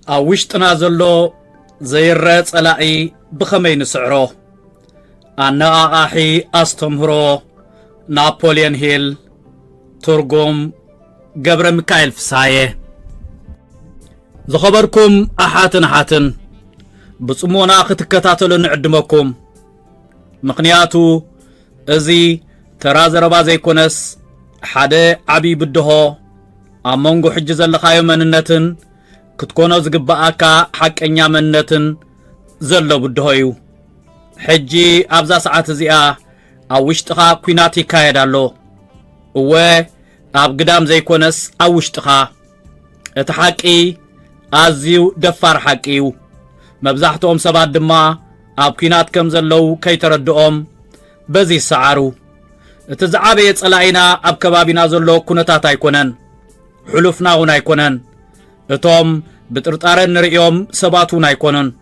أوشتنا زلو زير صلاعي بخمين سعرو أنا آحي أستمهرو نابوليون هيل ترجم قبر ميكائيل فسايه زخبركم أحاتن بصمونا ختكتاتلو نعدمكم مقنياتو ازي ترازربا زيكونس حدا عبي بدهو أمونغو حجز اللخايو مننتن كتكونو زقباكا حق انيا مننتن زلو بدهويو حجي أبزا ساعات زيا أوشتخا كويناتي كايدالو ووي أب قدام زيكونس أوشتخا اتحاكي أزيو دفار حقيو مبزاحتهم سباد دما أب كوينات كم زلو كي تردؤهم بزي سعارو اتزعابي يتصلاعينا أب كبابينا زلو كونتاتا يكونن حلوفنا هنا يكونن اتوم بترطارن نرئيهم سباتونا يكونن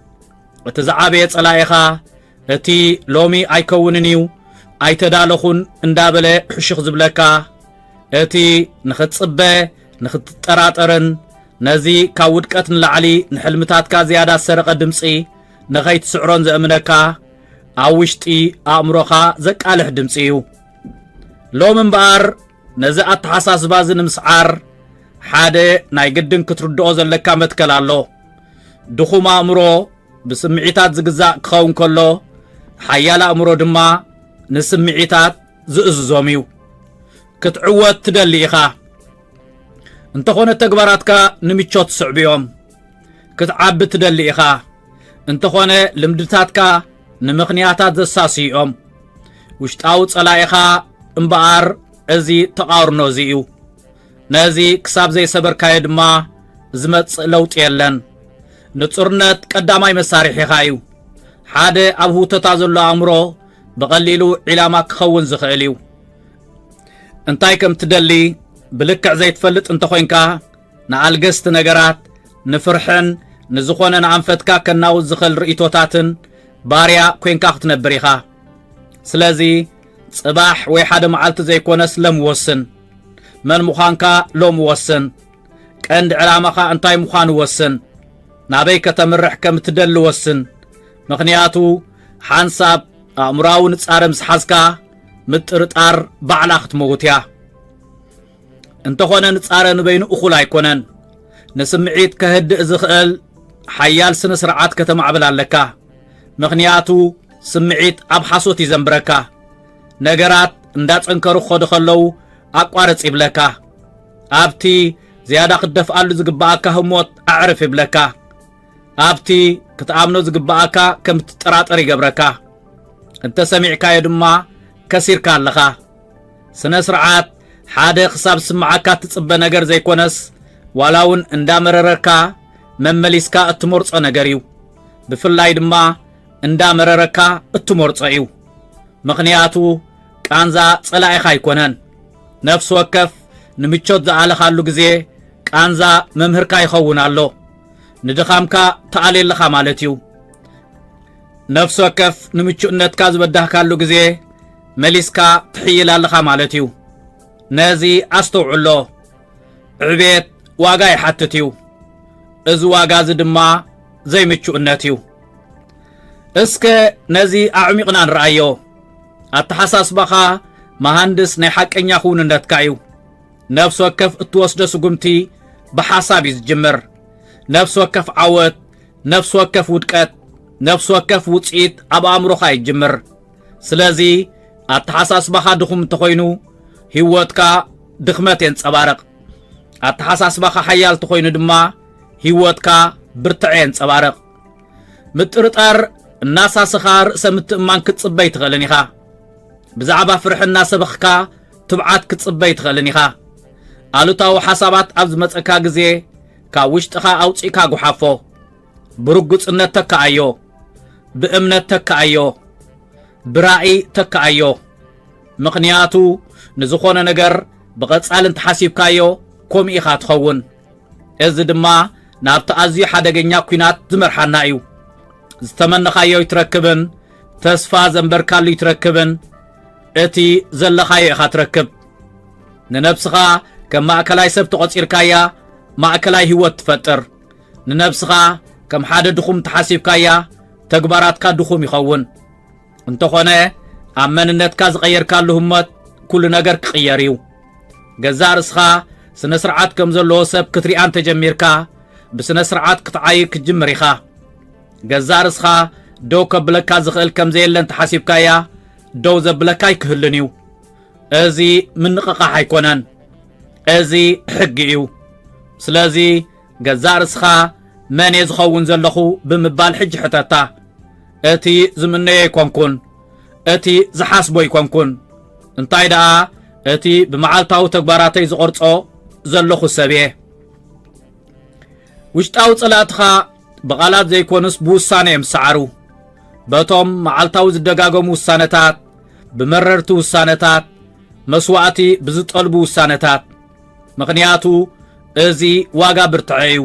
اتزعابي يتصلاعيخا اتي لومي ايكوننيو ايتدالخون اندابله حشيخ زبلكا اتي نختصبه نختطراطرن نزي كاودقت نلعلي نحلمتاتكا زياده سرقه دمصي نغيت سعرون زامنكا اوشتي امروخا زقالح دمصيو لومن بار نزي اتحساس بازن مسعار حاده ناي قدن كتردو زلكا متكلالو دخوم امرو بسمعيتات زغزا كون كلو حيالا امرو دما نسمعيتات زئزوميو كتعوت تدليخا انت خونه تغباراتكا نميچوت صعبيوم كتعب تدليخا انت خونه لمدتاتكا نمخنياتات زساسيوم وشطاو صلايخا امبار ازي تقارنو زيو نازي كساب زي سبر كايدما زمص لوط يلن نصرنت قداماي مساريح يخايو حاده ابو تتازلو امرو بقليلو علاما كخون زخيليو انتاي كم تدلي بلكع زي تفلت انت خوينكا نعالقست نقرات نفرحن نزخونا نعنفتكا كناو الزخل رئيتوتاتن باريا كوينكا ختنبريخا سلازي صباح ويحاد معالت زي كونس لم وسن من مخانكا لوم وسن كاند علامخا انتاي مخان وسن نابيك تمرح كم تدل وسن مخنياتو حانساب امراو نصارم سحاسكا مترطار بعلا ختموتيا انت خونا نصارن بين اخول ايكونن نسمعيت كهد ازخل حيال سن سرعات كتمعبل عليكا مخنياتو سمعيت ابحاسوت يزنبركا نغرات እንዳጽንከሩ ኾድኸለው አቋርጽ ይብለካ አብቲ زياده خدفአሉ ዝግባአካ ህሞት አዕርፍ ይብለካ አብቲ ክትአምኖ ዝግባአካ ከም ትጠራጠር ይገብረካ انت سمعካ يدማ كسيرካ ኣለኻ ስነ ስርዓት ሓደ خصاب ስምዓካ ትጽበ ነገር ዘይኮነስ ዋላውን እንዳመረረካ መመሊስካ እትመርጾ ነገር እዩ ብፍላይ ድማ እንዳመረረካ እትመርጾ እዩ ምኽንያቱ ቃንዛ ጸላኢኻ ይኮነን ነፍስ ወከፍ ንምቾት ዘአለኻሉ ግዜ ቃንዛ መምህርካ ይኸውን ኣሎ ንድኻምካ ተአሌልኻ ማለት እዩ ነፍስ ወከፍ ንምቾትነትካ ዝበዳህካሉ ግዜ መሊስካ ትሕይላለኻ ማለት እዩ ነዚ አስተውዕሎ ዕቤት ዋጋ ይሓትት እዩ እዚ ዋጋ ዝ ድማ ዘይምቾትነት እዩ እስከ ነዚ አዕሚቅና ንርአዮ አተሐሳስባኻ መሃንድስ ናይ ሐቀኛ ኹንነትካ እዩ ነፍስ ወከፍ እትወስደ ስጉምቲ በሐሳብ ይዝጅምር ነፍስ ወከፍ ዓወት ነፍስ ወከፍ ውድቀት ነፍስ ወከፍ ውጽኢት ኣብ አእምሮኻ ይጅምር ስለዚ አተሐሳስባኻ ድኹም ተኾይኑ ህይወትካ ድኽመት የንጸባረቕ አተሐሳስባኻ ሓያል ተኾይኑ ድማ ህይወትካ ብርትዕ የንጸባረቕ ምጥርጣር እናሳስኻ ርእሰ ምትእማን ክትጽበይ ትኽእልን ኢኻ ብዛዕባ ፍርሕና ሰበኽካ ትብዓት ክትጽበይ ትኽእልን ኢኻ ኣሉታዊ ሓሳባት ኣብ ዝመጸካ ግዜ ካብ ውሽጥኻ ኣውፂእካ ጉሓፎ ብርግጽነት ተከኣዮ ብእምነት ተከኣዮ ብራእይ ተከኣዮ ምኽንያቱ ንዝኾነ ነገር ብቐጻል እንተሓሲብካዮ ከምኡ ኢኻ ትኸውን እዚ ድማ ናብቲ ኣዝዩ ሓደገኛ ኩናት ዝመርሓና እዩ ዝተመነኻዮ ይትረክብን ተስፋ ዘንበርካሉ ይትረክብን እቲ ዘለኻዮ ኢኻ ትረክብ ንነብስኻ ከም ማእከላይ ሰብ ተቖፂርካያ ማእከላይ ህይወት ትፈጥር ንነብስኻ ከም ሓደ ድኹም ተሓሲብካያ ተግባራትካ ድኹም ይኸውን እንተኾነ ኣብ መንነትካ ዝቐየርካሉ ህሞት ኩሉ ነገር ክቕየር እዩ ገዛ ርእስኻ ስነ ስርዓት ከም ዘለዎ ሰብ ክትሪኣን ተጀሚርካ ብስነ ስርዓት ክትዓይ ክትጅምር ኢኻ ገዛ ርእስኻ ደው ከብለካ ዝኽእል ከም ዘየለን ተሓሲብካያ ደው ዘብለካ ይክህልን እዩ እዚ ምንቕቓሕ ኣይኮነን እዚ ሕጊ እዩ ስለዚ ገዛ ርእስኻ መን እየ ዝኸውን ዘለኹ ብምባል ሕጂ ሕተታ እቲ ዝምነዮ ይኮንኩን እቲ ዝሓስቦ ይኮንኩን እንታይ ደኣ እቲ ብመዓልታዊ ተግባራተይ ዝቆርጾ ዘለኹ ሰብ እየ ውሽጣዊ ጸላእትኻ ብቓላት ዘይኮንስ ብውሳነ እዮም ዝሰዓሩ በቶም መዓልታዊ ዝደጋገሙ ውሳነታት ብመረርቲ ውሳነታት መስዋዕቲ ብዝጠልቡ ውሳነታት ምኽንያቱ እዚ ዋጋ ብርትዐ እዩ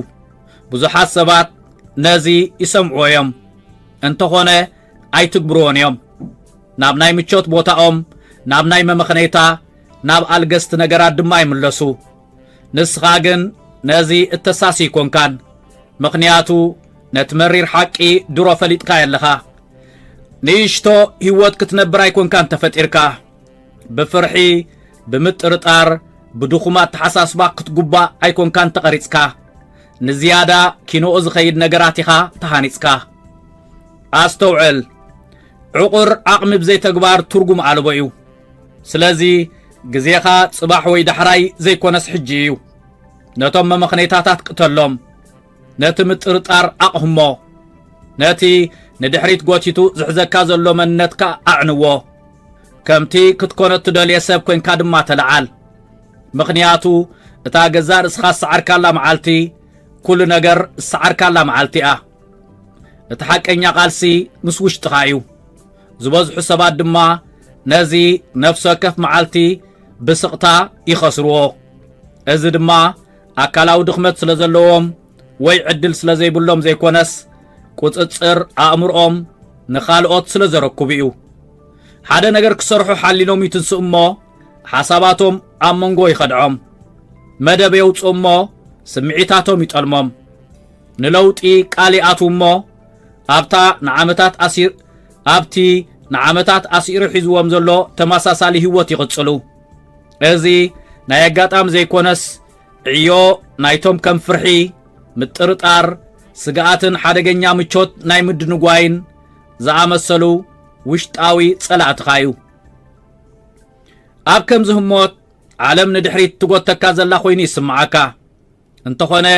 ብዙሓት ሰባት ነዚ ይሰምዕዎ እዮም እንተኾነ ኣይትግብርዎን እዮም ናብ ናይ ምቾት ቦታኦም ናብ ናይ መመኽነይታ ናብ ኣልገስቲ ነገራት ድማ ይምለሱ ንስኻ ግን ነዚ እተሳሲ ይኮንካን ምኽንያቱ ነቲ መሪር ሓቂ ድሮ ፈሊጥካ የለኻ ንእሽቶ ህይወት ክትነብር ኣይኮንካን ተፈጢርካ ብፍርሒ ብምጥርጣር ብድኹማት ተሓሳስባ ክትጉባእ ኣይኮንካን ተቐሪጽካ ንዝያዳ ኪኖኡ ዝኸይድ ነገራት ኢኻ ተሃኒጽካ ኣስተውዕል ዕቑር ዓቕሚ ብዘይ ተግባር ትርጉም ኣልቦ እዩ ስለዚ ግዜኻ ጽባሕ ወይ ዳሕራይ ዘይኮነስ ሕጂ እዩ ነቶም መመኽነይታታት ቅተሎም ነቲ ምጥርጣር ኣቕህሞ ነቲ ንድሕሪት ጎቲቱ ዝሕዘካ ዘሎ መንነትካ ኣዕንዎ ከምቲ ክትኮነ እትደልየ ሰብ ኮንካ ድማ ተለዓል ምኽንያቱ እታ ገዛ ርእስኻ ዝሰዓርካላ መዓልቲ ኩሉ ነገር ዝሰዓርካላ መዓልቲ እያ እቲ ሓቀኛ ቃልሲ ምስ ውሽጥኻ እዩ ዝበዝሑ ሰባት ድማ ነዚ ነፍሲ ወከፍ መዓልቲ ብስቕታ ይኸስርዎ እዚ ድማ ኣካላዊ ድኽመት ስለ ዘለዎም ወይ ዕድል ስለ ዘይብሎም ዘይኮነስ ቁፅፅር ኣእምሮኦም ንኻልኦት ስለ ዘረክቡ እዩ ሓደ ነገር ክሰርሑ ሓሊኖም ይትንስኡ እሞ ሓሳባቶም ኣብ መንጎ ይኸድዖም መደብ የውፅኡ እሞ ስምዒታቶም ይጠልሞም ንለውጢ ቃል ይኣትዉ እሞ ኣብቲ ንዓመታት ኣሲሩ ሒዝዎም ዘሎ ተመሳሳሊ ህይወት ይቕጽሉ እዚ ናይ ኣጋጣሚ ዘይኮነስ ዕዮ ናይቶም ከም ፍርሒ ምጥርጣር ስጋኣትን ሓደገኛ ምቾት ናይ ምድንጓይን ዝኣመሰሉ ውሽጣዊ ጸላእትኻ እዩ ኣብ ከምዚ ህሞት ዓለም ንድሕሪት ትጎተካ ዘላ ኮይኑ ይስምዓካ እንተኾነ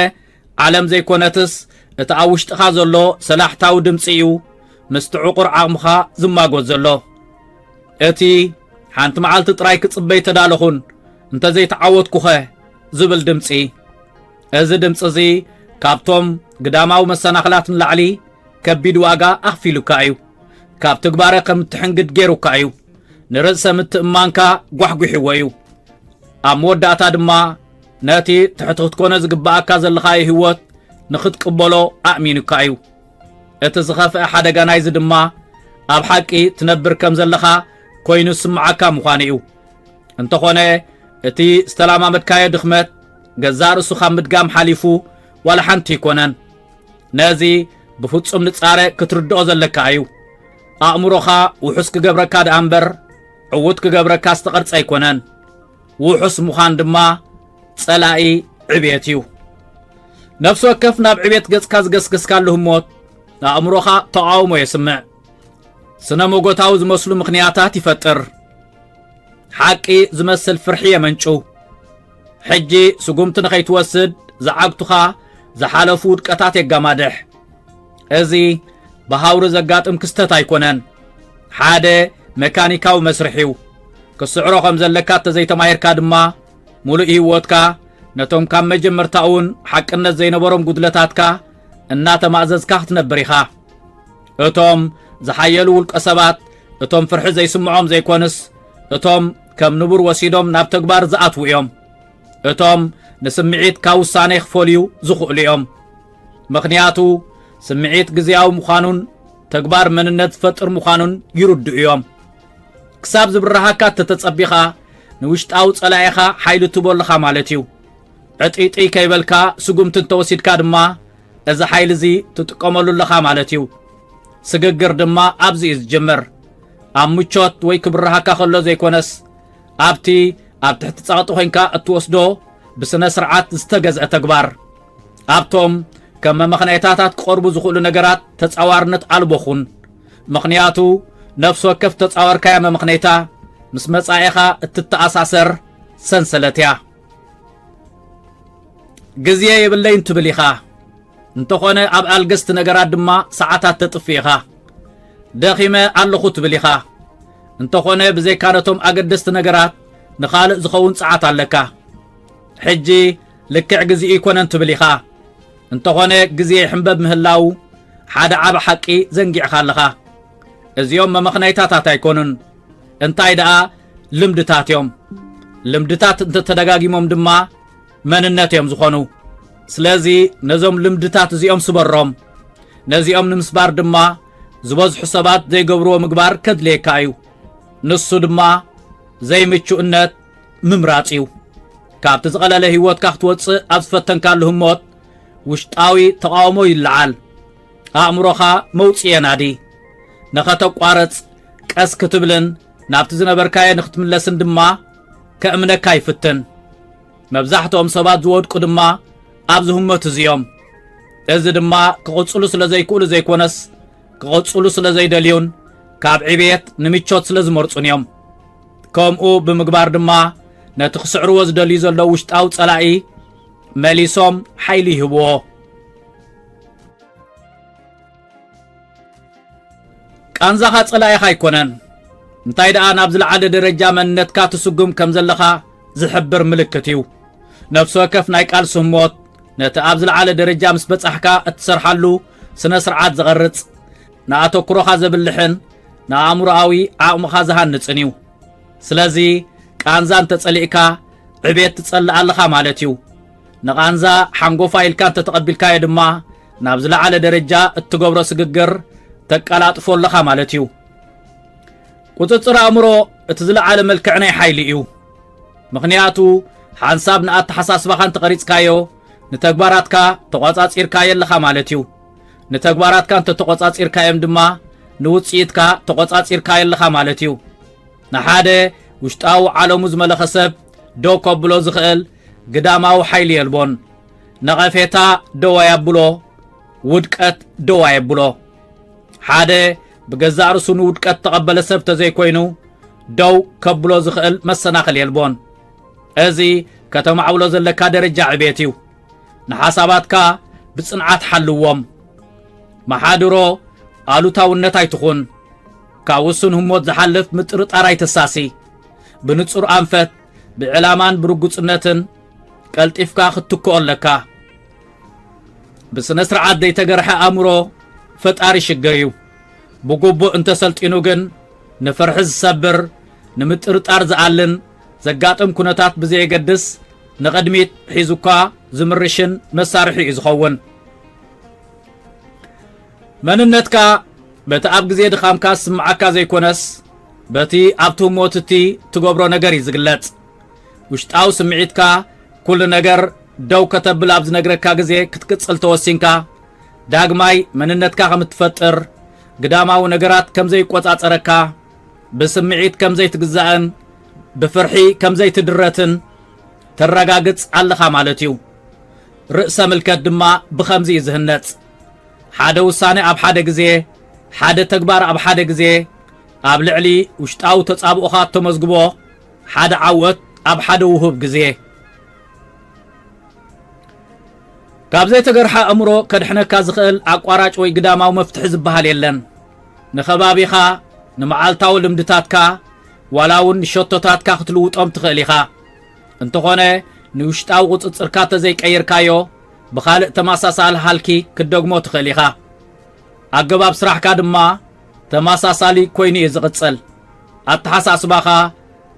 ዓለም ዘይኮነትስ እቲ ኣብ ውሽጥኻ ዘሎ ሰላሕታዊ ድምፂ እዩ ምስቲ ዕቑር ዓቕምኻ ዝማጎት ዘሎ እቲ ሓንቲ መዓልቲ ጥራይ ክጽበይ ተዳለኹን እንተዘይተዓወትኩኸ ዝብል ድምፂ እዚ ድምፂ እዚ ካብቶም ግዳማዊ መሰናኽላት ንላዕሊ ከቢድ ዋጋ ኣኽፊሉካ እዩ ካብ ትግባረ ከም እትሕንግድ ገይሩካ እዩ ንርእሰ ምትእማንካ ጓሕጒሕዎ እዩ ኣብ መወዳእታ ድማ ነቲ ትሕቲ ክትኮነ ዝግባኣካ ዘለኻዮ ህይወት ንኽትቅበሎ ኣእሚኑካ እዩ እቲ ዝኸፍአ ሓደጋ ናይዚ ድማ ኣብ ሓቂ ትነብር ከም ዘለኻ ኮይኑ ዝስምዓካ ምዃኑ እዩ እንተኾነ እቲ ዝተላማመድካዮ ድኽመት ገዛ ርእሱ ካብ ምድጋም ሓሊፉ ዋላ ሓንቲ ይኮነን ነዚ ብፍጹም ንጻረ ክትርድኦ ዘለካ እዩ ኣእምሮኻ ውሑስ ክገብረካ ደኣ እምበር ዕውት ክገብረካ ዝተቐርጸ ኣይኮነን ውሑስ ምዃን ድማ ጸላኢ ዕብየት እዩ ነፍሲ ወከፍ ናብ ዕብየት ገጽካ ዝገስግስካሉ ህሞት ኣእምሮኻ ተቃውሞ የስምዕ ስነ መጎታዊ ዝመስሉ ምኽንያታት ይፈጥር ሓቂ ዝመስል ፍርሒ የመንጩ ሕጂ ስጉምቲ ንኸይትወስድ ዝዓግቱኻ ዝሓለፉ ውድቀታት የጋማድሕ እዚ ብሃውሪ ዘጋጥም ክስተት ኣይኮነን ሓደ መካኒካዊ መስርሕ እዩ كسعرو خم زلكا تزي تماهركا دما ملؤ هيوتكا نتوم كام مجمرتاون حقنت زينبروم قدلتاتكا እናተ ማዕዘዝካ ክትነብር ኢኻ እቶም ዝሓየሉ ውልቀ ሰባት እቶም ፍርሒ ዘይስምዖም ዘይኮንስ እቶም ከም ንቡር ወሲዶም ናብ ተግባር ዝኣትዉ እዮም እቶም ንስምዒት ካብ ውሳኔ ክፈልዩ ዝኽእሉ እዮም ምኽንያቱ ስምዒት ግዝያዊ ምዃኑን ተግባር መንነት ዝፈጥር ምዃኑን ይርድኡ እዮም ክሳብ ዝብራሃካ ተተጸቢኻ ንውሽጣዊ ጸላኢኻ ሓይሊ ትበልኻ ማለት እዩ ዕጢጢ ከይበልካ ስጉምትን ተወሲድካ ድማ እዚ ሓይሊ እዚ ትጥቀመሉ ለኻ ማለት እዩ ስግግር ድማ ኣብዚ እዩ ዝጅምር ኣብ ምቾት ወይ ክብራሃካ ከሎ ዘይኮነስ ኣብቲ ኣብ ትሕቲ ጸቕጢ ኮይንካ እትወስዶ ብስነ ስርዓት ዝተገዝአ ተግባር ኣብቶም ከም መምኽነይታታት ክቐርቡ ዝኽእሉ ነገራት ተጻዋርነት ኣልቦኹን ምኽንያቱ ነፍሲ ወከፍ ተጻዋርካያ መምኽነይታ ምስ መጻኢኻ እትተኣሳሰር ሰንሰለት እያ ግዜ የብለይን ትብል ኢኻ እንተኾነ ኣብ ኣልገስቲ ነገራት ድማ ሰዓታት ተጥፊ ኢኻ ደኺመ ኣለኹ ትብል ኢኻ እንተኾነ ብዘይካ ነቶም ኣገደስቲ ነገራት ንኻልእ ዝኸውን ፀዓት ኣለካ ሕጂ ልክዕ ግዜ ይኮነን ትብል ኢኻ እንተኾነ ግዜ ሕንበብ ምህላው ሓደ ዓብ ሓቂ ዘንጊዕኻ ኣለኻ እዚኦም መምኽነይታታት ኣይኮኑን እንታይ ደኣ ልምድታት እዮም ልምድታት እንተተደጋጊሞም ድማ መንነት እዮም ዝኾኑ ስለዚ ነዞም ልምድታት እዚኦም ስበሮም ነዚኦም ንምስባር ድማ ዝበዝሑ ሰባት ዘይገብርዎ ምግባር ከድልየካ እዩ ንሱ ድማ ዘይምቹእነት ምምራፅ እዩ ካብቲ ዝቐለለ ህይወትካ ክትወፅእ ኣብ ዝፈተንካሉ ህሞት ውሽጣዊ ተቃውሞ ይለዓል ኣእምሮኻ መውፅእ የናዲ ንኸተቋረፅ ቀስ ክትብልን ናብቲ ዝነበርካየ ንኽትምለስን ድማ ከእምነካ ይፍትን መብዛሕትኦም ሰባት ዝወድቁ ድማ ኣብዚ ህሞት እዚኦም እዚ ድማ ክቕፅሉ ስለ ዘይክእሉ ዘይኮነስ ክቕፅሉ ስለ ዘይደልዩን ካብ ዕብየት ንምቾት ስለ ዝመርፁን እዮም ከምኡ ብምግባር ድማ ነቲ ክስዕርዎ ዝደልዩ ዘለዉ ውሽጣዊ ጸላኢ መሊሶም ሓይሊ ይህብዎ ቃንዛኻ ጸላኢኻ ኣይኮነን እንታይ ደኣ ናብ ዝለዓለ ደረጃ መንነትካ ትስጉም ከም ዘለኻ ዝሕብር ምልክት እዩ ነፍሲ ወከፍ ናይ ቃል ስሞት ነቲ ኣብ ዝለዓለ ደረጃ ምስ በጻሕካ እትሰርሓሉ ስነ ስርዓት ዝቐርጽ ንኣተኩሮኻ ዘብልሕን ንኣእምሮኣዊ ዓቕምኻ ዝሃንጽን እዩ ስለዚ ቃንዛ እንተጸሊእካ ዕብየት ትጸልእ ኣለኻ ማለት እዩ ንቃንዛ ሓንጎፋ ኢልካ እንተተቐቢልካዮ ድማ ናብ ዝለዓለ ደረጃ እትገብሮ ስግግር ተቀላጥፎ ኣለኻ ማለት እዩ ቁፅፅር ኣእምሮ እቲ ዝለዓለ መልክዕ ናይ ሓይሊ እዩ ምኽንያቱ ሓንሳብ ንኣተሓሳስባኻ እንተቐሪጽካዮ ንተግባራትካ ተቆጻጺርካዮ ኣለኻ ማለት እዩ ንተግባራትካ እንተተቆጻጺርካዮም ድማ ንውፅኢትካ ተቆጻጺርካዮ ኣለኻ ማለት እዩ ንሓደ ውሽጣዊ ዓለሙ ዝመለኸ ሰብ ደው ከብሎ ዝኽእል ግዳማዊ ሓይሊ የልቦን ነቐፌታ ደዋ የብሎ ውድቀት ደዋ የብሎ ሓደ ብገዛእ ርእሱ ንውድቀት ተቐበለ ሰብ ተዘይኮይኑ ደው ከብሎ ዝኽእል መሰናኽል የልቦን እዚ ከተማዕብሎ ዘለካ ደረጃ ዕብየት እዩ ንሓሳባትካ ብጽንዓት ሓልዎም መሓድሮ ኣሉታውነት ኣይትኹን ካብ ውሱን ህሞት ዝሓልፍ ምጥርጣር ኣይተሳሲ ብንጹር ኣንፈት ብዕላማን ብርጉጽነትን ቀልጢፍካ ክትክኦ ኣለካ ብስነ ስርዓት ዘይተገርሐ ኣእምሮ ፈጣሪ ሽግር እዩ ብግቡእ እንተሰልጢኑ ግን ንፍርሒ ዝሰብር ንምጥርጣር ዝኣልን ዘጋጥም ኩነታት ብዘየገድስ ንቕድሚት ሒዙካ ዝምርሽን መሳርሒ እዩ ዝኸውን መንነትካ በቲ ኣብ ግዜ ድኻምካ ዝስምዓካ ዘይኮነስ በቲ ኣብቲ ህሞት እቲ ትገብሮ ነገር እዩ ዝግለጽ ውሽጣዊ ስምዒትካ ኩሉ ነገር ደው ከተብል ኣብ ዝነግረካ ግዜ ክትቅጽል ተወሲንካ ዳግማይ መንነትካ ከም እትፈጥር ግዳማዊ ነገራት ከም ዘይቆጻጸረካ ብስምዒት ከም ዘይትግዛእን ብፍርሒ ከም ዘይትድረትን ተረጋግጽ ኣለኻ ማለት እዩ ርእሰ ምልከት ድማ ብኸምዚ እዩ ዝህነጽ ሓደ ውሳኔ ኣብ ሓደ ግዜ ሓደ ተግባር ኣብ ሓደ ግዜ ኣብ ልዕሊ ውሽጣዊ ተጻብኡኻ ተመዝግቦ ሓደ ዓወት ኣብ ሓደ ውህብ ግዜ ካብ ዘይተገርሐ ኣእምሮ ከድሕነካ ዝኽእል ኣቋራጭ ወይ ግዳማዊ መፍትሒ ዝበሃል የለን ንኸባቢኻ ንመዓልታዊ ልምድታትካ ዋላውን ሸቶታትካ ክትልውጦም ትኽእል ኢኻ እንተኾነ ንውሽጣዊ ቁፅፅርካ ተዘይቀይርካዮ ብኻልእ ተመሳሳሊ ሃልኪ ክትደግሞ ትኽእል ኢኻ ኣገባብ ስራሕካ ድማ ተመሳሳሊ ኮይኑ እዩ ዝቕፅል ኣተሓሳስባኻ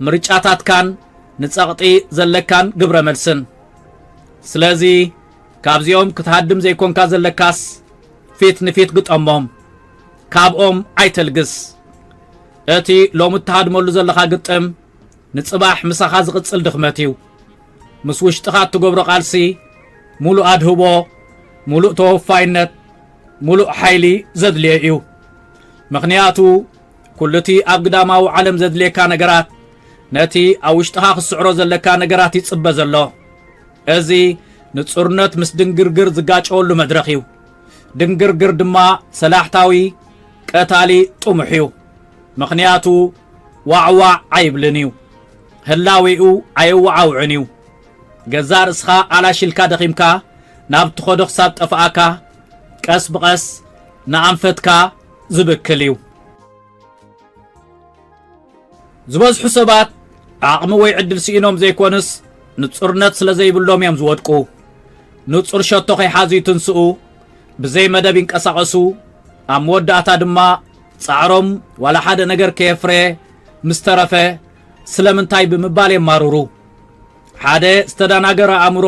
ምርጫታትካን ንጸቕጢ ዘለካን ግብረ መልስን ስለዚ ካብዚኦም ክትሃድም ዘይኮንካ ዘለካስ ፊት ንፊት ግጠሞም ካብኦም ኣይተልግስ እቲ ሎሚ እትሃድመሉ ዘለኻ ግጥም ንጽባሕ ምሳኻ ዝቕፅል ድኽመት እዩ ምስ ውሽጥኻ እትገብሮ ቃልሲ ሙሉእ ኣድህቦ ሙሉእ ተወፋይነት ሙሉእ ሓይሊ ዘድልየ እዩ ምኽንያቱ ኩሉቲ ኣብ ግዳማዊ ዓለም ዘድልየካ ነገራት ነቲ ኣብ ውሽጥኻ ክስዕሮ ዘለካ ነገራት ይጽበ ዘሎ እዚ ንጹርነት ምስ ድንግርግር ዝጋጨወሉ መድረኽ እዩ ድንግርግር ድማ ሰላሕታዊ ቀታሊ ጥሙሕ እዩ ምኽንያቱ ዋዕዋዕ ኣይብልን እዩ ህላዊኡ ኣይወዓውዕን እዩ ገዛ ርእስኻ ኣላሽልካ ደኺምካ ናብ ትኸዶ ክሳብ ጠፍኣካ ቀስ ብቐስ ንኣንፈትካ ዝብክል እዩ ዝበዝሑ ሰባት ዓቕሚ ወይ ዕድል ስኢኖም ዘይኮንስ ንጹርነት ስለ ዘይብሎም እዮም ዝወድቁ ንጹር ሸቶ ከይሓዙ ትንስኡ ብዘይ መደብ ይንቀሳቐሱ ኣብ መወዳእታ ድማ ጻዕሮም ዋላ ሓደ ነገር ከየፍረ ምስ ተረፈ ስለምንታይ ብምባል የማርሩ ሓደ ዝተደናገረ ኣእምሮ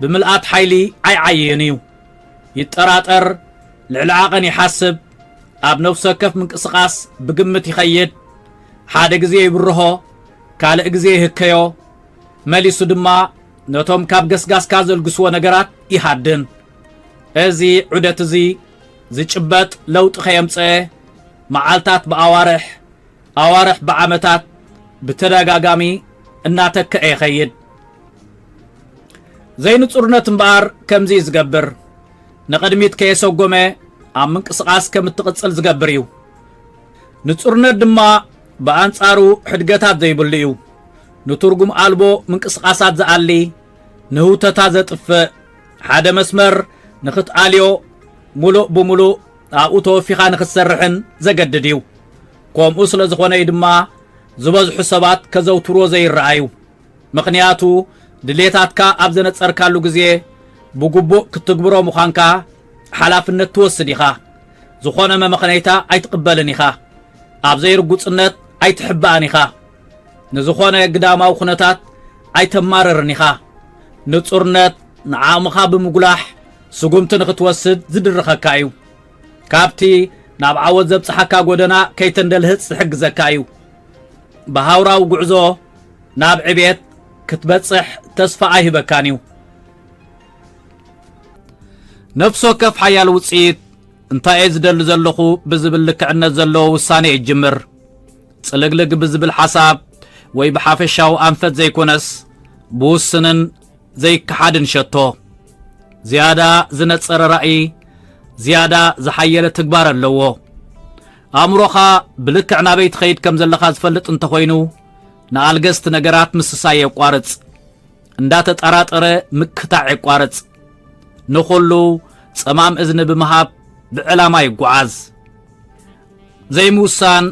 ብምልኣት ሓይሊ ኣይዓይን እዩ ይጠራጠር ልዕሊ ዓቐን ይሓስብ ኣብ ነፍሲ ወከፍ ምንቅስቓስ ብግምት ይኸይድ ሓደ ግዜ ይብርሆ ካልእ ግዜ ይህከዮ መሊሱ ድማ ነቶም ካብ ገስጋስካ ዘልግስዎ ነገራት ይሃድን እዚ ዑደት እዚ ዝጭበጥ ለውጢ ከየምፅአ መዓልታት ብኣዋርሕ ኣዋርሕ ብዓመታት ብተደጋጋሚ እናተከአ ይኸይድ ዘይንጹርነት እምበኣር ከምዚ ዝገብር ንቕድሚት ከየሰጎመ ኣብ ምንቅስቓስ ከም እትቕፅል ዝገብር እዩ ንጹርነት ድማ ብኣንጻሩ ሕድገታት ዘይብሉ እዩ ንትርጉም ኣልቦ ምንቅስቓሳት ዝኣሊ ንህውተታት ዘጥፍእ ሓደ መስመር ንኽትኣልዮ ሙሉእ ብሙሉእ ኣብኡ ተወፊኻ ንኽትሰርሕን ዘገድድ እዩ ከምኡ ስለ ዝኾነ ድማ ዝበዝሑ ሰባት ከዘውትርዎ ዘይረኣዩ ምኽንያቱ ድሌታትካ ኣብ ዘነጸርካሉ ግዜ ብግቡእ ክትግብሮ ምዃንካ ሓላፍነት ትወስድ ኢኻ ዝኾነ መምኽነይታ ኣይትቕበልን ኢኻ ኣብ ዘይርጉፅነት ኣይትሕባእን ኢኻ ንዝኾነ ግዳማዊ ኩነታት ኣይተማርርን ኢኻ ንጹርነት ንዓቕምኻ ብምጉላሕ ስጉምቲ ንኽትወስድ ዝድርኸካ እዩ ካብቲ ናብ ዓወት ዘብፅሓካ ጎደና ከይተንደልህፅ ዝሕግዘካ እዩ ብሃውራዊ ጉዕዞ ናብ ዕቤት ክትበጽሕ ተስፋ ኣይህበካን እዩ ነፍሲ ወከፍ ሓያል ውፅኢት እንታይ እየ ዝደሊ ዘለኹ ብዝብል ልክዕነት ዘለዎ ውሳኔ ይጅምር ጽልግልግ ብዝብል ሓሳብ ወይ ብሓፈሻዊ ኣንፈት ዘይኮነስ ብውስንን ዘይከሓድን ሸቶ ዝያዳ ዝነጸረ ራእይ ዝያዳ ዝሓየለ ትግባር ኣለዎ ኣእምሮኻ ብልክዕ ናበይ ትኸይድ ከም ዘለኻ ዝፈልጥ እንተኾይኑ ንኣልገስቲ ነገራት ምስሳይ የቋርጽ እንዳተጠራጠረ ምክታዕ የቋርጽ ንኹሉ ጸማም እዝኒ ብምሃብ ብዕላማ ይጓዓዝ ዘይምውሳን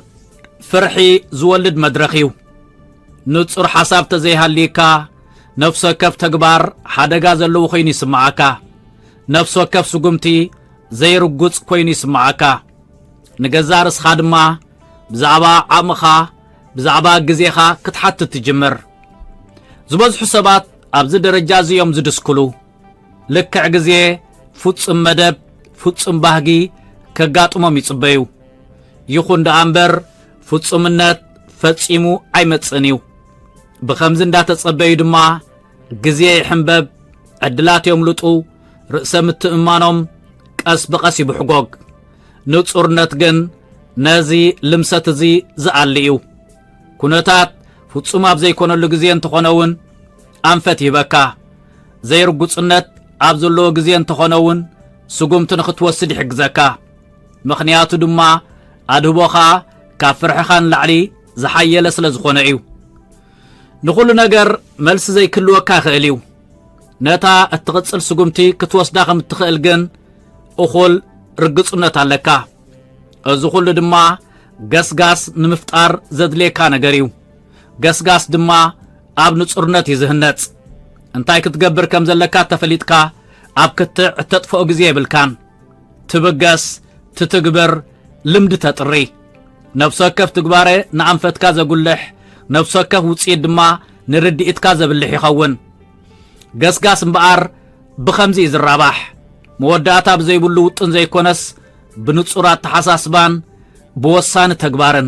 ፍርሒ ዝወልድ መድረኽ እዩ ንጹር ሓሳብ ተዘይሃልይካ ነፍሲ ወከፍ ተግባር ሓደጋ ዘለዎ ኮይኑ ይስምዓካ ነፍሲ ወከፍ ስጉምቲ ዘይርጉጽ ኮይኑ ይስምዓካ ንገዛ ርእስኻ ድማ ብዛዕባ ዓቕምኻ ብዛዕባ ግዜኻ ክትሓትት ትጅምር ዝበዝሑ ሰባት ኣብዚ ደረጃ እዚኦም ዝድስክሉ ልክዕ ግዜ ፍጹም መደብ ፍጹም ባህጊ ከጋጥሞም ይጽበዩ ይኹን ደኣ እምበር ፍጹምነት ፈጺሙ ኣይመጽእን እዩ ብኸምዚ እንዳተጸበዩ ድማ ግዜ ይሕንበብ ዕድላት የምልጡ ርእሰ ምትእማኖም ቀስ ብቐስ ይብሕጎግ ንጹርነት ግን ነዚ ልምሰት እዚ ዝኣሊ እዩ ኩነታት ፍጹም ኣብ ዘይኮነሉ ግዜ እንተኾነውን ኣንፈት ይህበካ ዘይርጉጽነት ኣብ ዘለዎ ግዜ እንተኾነውን ስጉምቲ ንኽትወስድ ይሕግዘካ ምኽንያቱ ድማ ኣድህቦኻ ካብ ፍርሕኻ ንላዕሊ ዝሓየለ ስለ ዝኾነ እዩ ንኹሉ ነገር መልሲ ዘይክልወካ ይኽእል እዩ ነታ እትቕጽል ስጉምቲ ክትወስዳ ከም እትኽእል ግን እኹል ርግጽነት ኣለካ እዚ ኩሉ ድማ ገስጋስ ንምፍጣር ዘድሌካ ነገር እዩ ገስጋስ ድማ ኣብ ንጹርነት ይዝህነጽ እንታይ ክትገብር ከም ዘለካ ተፈሊጥካ ኣብ ክትዕ እተጥፍኦ ግዜ ይብልካን ትብገስ ትትግበር ልምዲ ተጥሪ ነፍሲ ወከፍ ትግባረ ንኣንፈትካ ዘጉልሕ ነፍሲ ወከፍ ውፅኢት ድማ ንርድኢትካ ዘብልሕ ይኸውን ገስጋስ እምበኣር ብኸምዚ ይዝራባሕ መወዳእታ ብዘይብሉ ውጥን ዘይኮነስ ብንጹራት ተሓሳስባን ብወሳኒ ተግባርን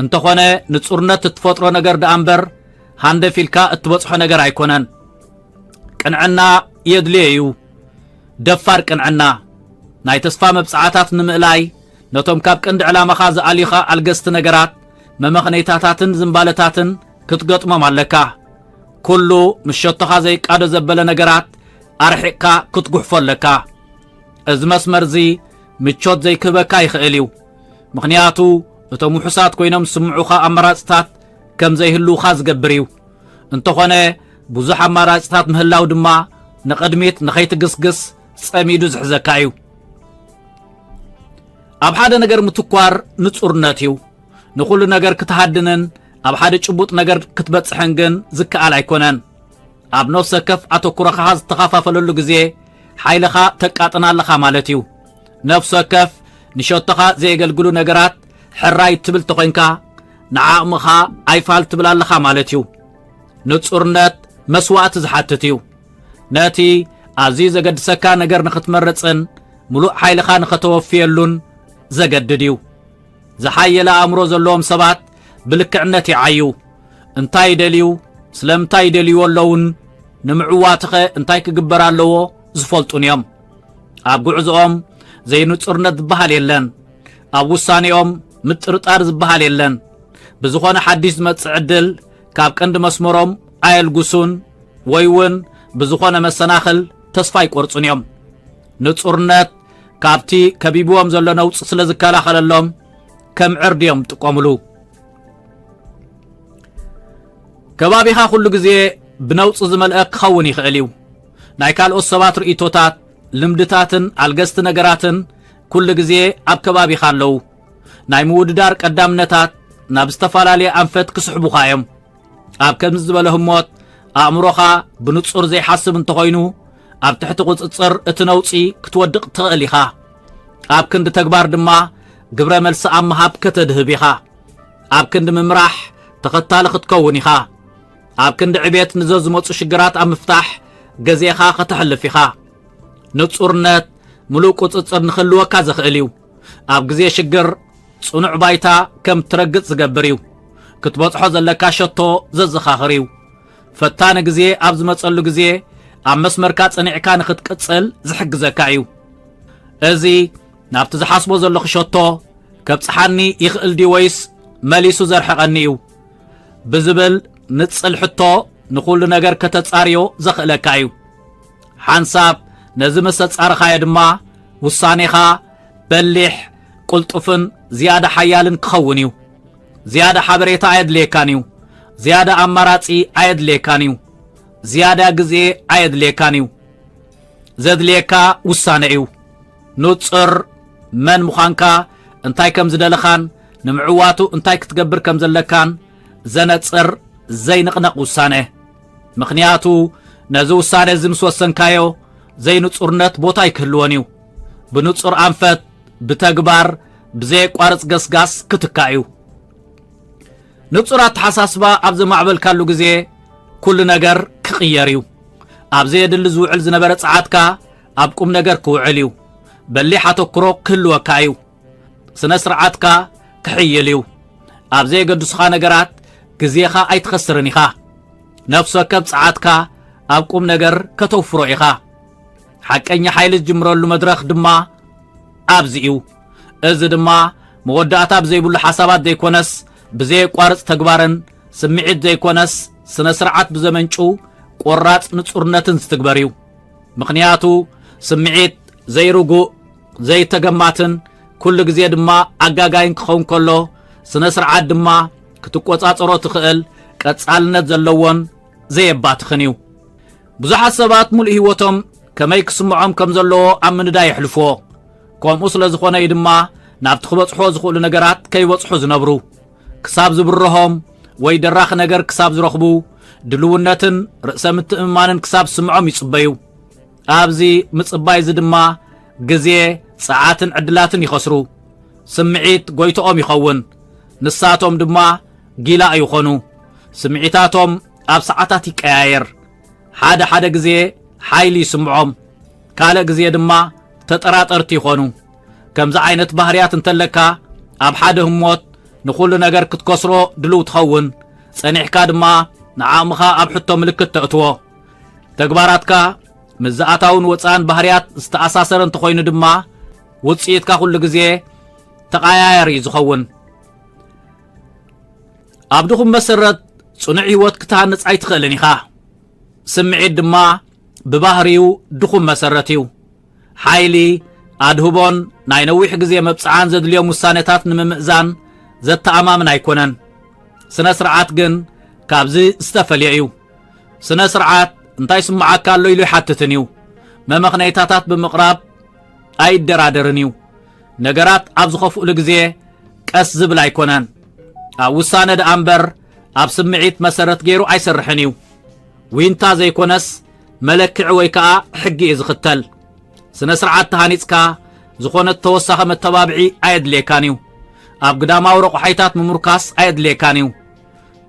እንተኾነ ንጹርነት እትፈጥሮ ነገር ደኣ እምበር ሃንደፊልካ እትበጽሖ ነገር ኣይኮነን ቅንዕና የድልዮ እዩ ደፋር ቅንዕና ናይ ተስፋ መብጽዓታት ንምእላይ ነቶም ካብ ቅንዲ ዕላማኻ ዝኣልዩኻ ኣልገስቲ ነገራት መመኽነይታታትን ዝምባለታትን ክትገጥሞም ኣለካ ኩሉ ምሸቶኻ ዘይቃዶ ዘበለ ነገራት ኣርሒቕካ ክትጉሕፎ ኣለካ እዚ መስመር እዚ ምቾት ዘይክህበካ ይኽእል እዩ ምኽንያቱ እቶም ውሑሳት ኮይኖም ዝስምዑኻ ኣማራፅታት ከም ዘይህልውኻ ዝገብር እዩ እንተኾነ ብዙሕ ኣማራፅታት ምህላው ድማ ንቕድሚት ንኸይትግስግስ ጸሚዱ ዝሕዘካ እዩ ኣብ ሓደ ነገር ምትኳር ንጹርነት እዩ ንኹሉ ነገር ክትሃድንን ኣብ ሓደ ጭቡጥ ነገር ክትበጽሕን ግን ዝከኣል ኣይኮነን ኣብ ነፍሲ ወከፍ ኣተኩረኻ ዝተኸፋፈለሉ ግዜ ሓይልኻ ተቃጥና ኣለኻ ማለት እዩ ነፍሲ ወከፍ ንሸቶኻ ዘየገልግሉ ነገራት ሕራይ ትብል ተኾይንካ ንዓቕምኻ ኣይፋል ትብል ኣለኻ ማለት እዩ ንጹርነት መስዋዕቲ ዝሓትት እዩ ነቲ ኣዝዩ ዘገድሰካ ነገር ንኽትመርጽን ሙሉእ ሓይልኻ ንኸተወፍየሉን ዘገድድ እዩ ዝሓየለ ኣእምሮ ዘለዎም ሰባት ብልክዕነት ይዓዩ እንታይ ይደልዩ ስለምንታይ ይደልዩ ኣለውን ንምዕዋትኸ እንታይ ክግበር ኣለዎ ዝፈልጡን እዮም ኣብ ጉዕዞኦም ዘይንጹርነት ዝበሃል የለን ኣብ ውሳኔኦም ምጥርጣር ዝበሃል የለን ብዝኾነ ሓዲስ ዝመጽእ ዕድል ካብ ቀንዲ መስመሮም ኣየልጉሱን ወይ እውን ብዝኾነ መሰናኽል ተስፋ ይቈርጹን እዮም ንጹርነት ካብቲ ከቢብዎም ዘሎ ነውፂ ስለ ዝከላኸለሎም ከም ዕርድዮም ጥቀምሉ ከባቢኻ ኩሉ ግዜ ብነውፂ ዝመልአ ክኸውን ይኽእል እዩ ናይ ካልኦት ሰባት ርእቶታት ልምድታትን ኣልገስቲ ነገራትን ኩሉ ግዜ ኣብ ከባቢኻ ኣለዉ ናይ ምውድዳር ቀዳምነታት ናብ ዝተፈላለየ ኣንፈት ክስሕቡኻ እዮም ኣብ ከምዚ ዝበለ ህሞት ኣእምሮኻ ብንጹር ዘይሓስብ እንተኾይኑ ኣብ ትሕቲ ቁፅፅር እቲ ነውፂ ክትወድቕ ትኽእል ኢኻ ኣብ ክንዲ ተግባር ድማ ግብረ መልሲ ኣብ ምሃብ ከተድህብ ኢኻ ኣብ ክንዲ ምምራሕ ተኸታሊ ክትከውን ኢኻ ኣብ ክንዲ ዕቤት ንዘዝመፁ ሽግራት ኣብ ምፍታሕ ገዜኻ ከተሕልፍ ኢኻ ንጹርነት ሙሉእ ቁፅፅር ንኽህልወካ ዘኽእል እዩ ኣብ ግዜ ሽግር ጽኑዕ ባይታ ከም ትረግጽ ዝገብር እዩ ክትበጽሖ ዘለካ ሸቶ ዘዘኻኽር እዩ ፈታኒ ግዜ ኣብ ዝመጸሉ ግዜ ኣብ መስመርካ ጸኒዕካ ንኽትቅጽል ዝሕግዘካ እዩ እዚ ናብቲ ዝሓስቦ ዘለኹ ሸቶ ከብጽሓኒ ይኽእል ዲ ወይስ መሊሱ ዘርሕቐኒ እዩ ብዝብል ንጽል ሕቶ ንኹሉ ነገር ከተጻርዮ ዘኽእለካ እዩ ሓንሳብ ነዚ ምስ ተጻርኻዮ ድማ ውሳኔኻ በሊሕ ቁልጡፍን ዝያዳ ሓያልን ክኸውን እዩ ዝያዳ ሓበሬታ ኣየድልየካን እዩ ዝያዳ ኣማራጺ ኣየድልየካን እዩ ዝያዳ ግዜ ኣየድልየካን እዩ ዘድልየካ ውሳነ እዩ ንጹር መን ምዃንካ እንታይ ከም ዝደለኻን ንምዕዋቱ እንታይ ክትገብር ከም ዘለካን ዘነጽር ዘይንቕነቕ ውሳነ ምኽንያቱ ነዚ ውሳነ እዚ ምስ ወሰንካዮ ዘይንጹርነት ቦታ ይክህልዎን እዩ ብንጹር ኣንፈት ብተግባር ብዘየቋርጽ ገስጋስ ክትካ እዩ ንጹር ኣተሓሳስባ ኣብ ዘማዕበልካሉ ግዜ ኩሉ ነገር ክቕየር እዩ ኣብ ዘየድሊ ዝውዕል ዝነበረ ጸዓትካ ኣብ ቁም ነገር ክውዕል እዩ በሊሕ ኣተኩሮ ክህልወካ እዩ ስነ ስርዓትካ ክሕይል እዩ ኣብ ዘየገድሱኻ ነገራት ግዜኻ ኣይትኸስርን ኢኻ ነፍሲ ወከፍ ጸዓትካ ኣብ ቁም ነገር ከተውፍሮ ኢኻ ሓቀኛ ሓይሊ ዝጅምረሉ መድረኽ ድማ ኣብዚ እዩ እዚ ድማ መወዳእታ ብዘይብሉ ሓሳባት ዘይኮነስ ብዘየቋርጽ ተግባርን ስምዒት ዘይኮነስ ስነ ስርዓት ብዘመንጩ ቆራጽ ንጹርነትን ዝትግበር እዩ ምኽንያቱ ስምዒት ዘይርጉእ ዘይተገማትን ኩሉ ግዜ ድማ ኣጋጋይን ክኸውን ከሎ ስነ ስርዓት ድማ ክትቆጻጸሮ ትኽእል ቀጻልነት ዘለዎን ዘየባትኽን እዩ ብዙሓት ሰባት ሙሉእ ህይወቶም ከመይ ክስምዖም ከም ዘለዎ ኣብ ምንዳይ የሕልፍዎ ከምኡ ስለ ዝኾነ እዩ ድማ ናብቲ ክበጽሖ ዝኽእሉ ነገራት ከይበጽሑ ዝነብሩ ክሳብ ዝብርሆም ወይ ደራኽ ነገር ክሳብ ዝረኽቡ ድልውነትን ርእሰ ምትእምማንን ክሳብ ስምዖም ይጽበዩ ኣብዚ ምጽባይ ድማ ግዜ ሰዓትን ዕድላትን ይኸስሩ ስምዒት ጎይቶኦም ይኸውን ንሳቶም ድማ ጊላ ይኾኑ ስምዒታቶም ኣብ ሰዓታት ይቀያየር ሓደ ግዜ ሓይሊ ይስምዖም ካልእ ግዜ ድማ ተጠራጠርቲ ይኾኑ ከምዚ ዓይነት ባህርያት እንተለካ ኣብ ሓደ ህሞት ንኹሉ ነገር ክትከስሮ ድልው ትኸውን ጸኒሕካ ድማ ንዓቕምኻ ኣብ ሕቶ ምልክት ተእትዎ ተግባራትካ ምዝኣታውን ወፃን ባህርያት ዝተኣሳሰረ እንተኾይኑ ድማ ውፅኢትካ ኩሉ ግዜ ተቐያየር እዩ ዝኸውን ኣብ ድኹም መሰረት ጽኑዕ ህይወት ክትሃንጽ ኣይትኽእልን ኢኻ ስምዒት ድማ ብባህሪው ድኹም መሰረት እዩ ሓይሊ ኣድህቦን ናይ ነዊሕ ግዜ መብጽዓን ዘድልዮም ውሳነታት ንምምእዛን ዘተኣማምን ኣይኮነን ስነ ስርዓት ግን ካብዚ ዝተፈልየ እዩ ስነ ስርዓት እንታይ ስምዓካ ኣሎ ኢሉ ይሓትትን እዩ መመኽነይታታት ብምቕራብ ኣይደራደርን እዩ ነገራት ኣብ ዝኸፍኡሉ ግዜ ቀስ ዝብል ኣይኮነን ኣብ ውሳነ ደኣ እምበር ኣብ ስምዒት መሰረት ገይሩ ኣይሰርሕን እዩ ዊንታ ዘይኮነስ መለክዕ ወይ ከዓ ሕጊ እዩ ዝኽተል ስነ ስርዓት ተሃኒጽካ ዝኾነት ተወሳኺ መተባብዒ ኣየድልየካን እዩ ኣብ ግዳማዊ ረቑሓይታት ምሙርካስ ኣየድልየካን እዩ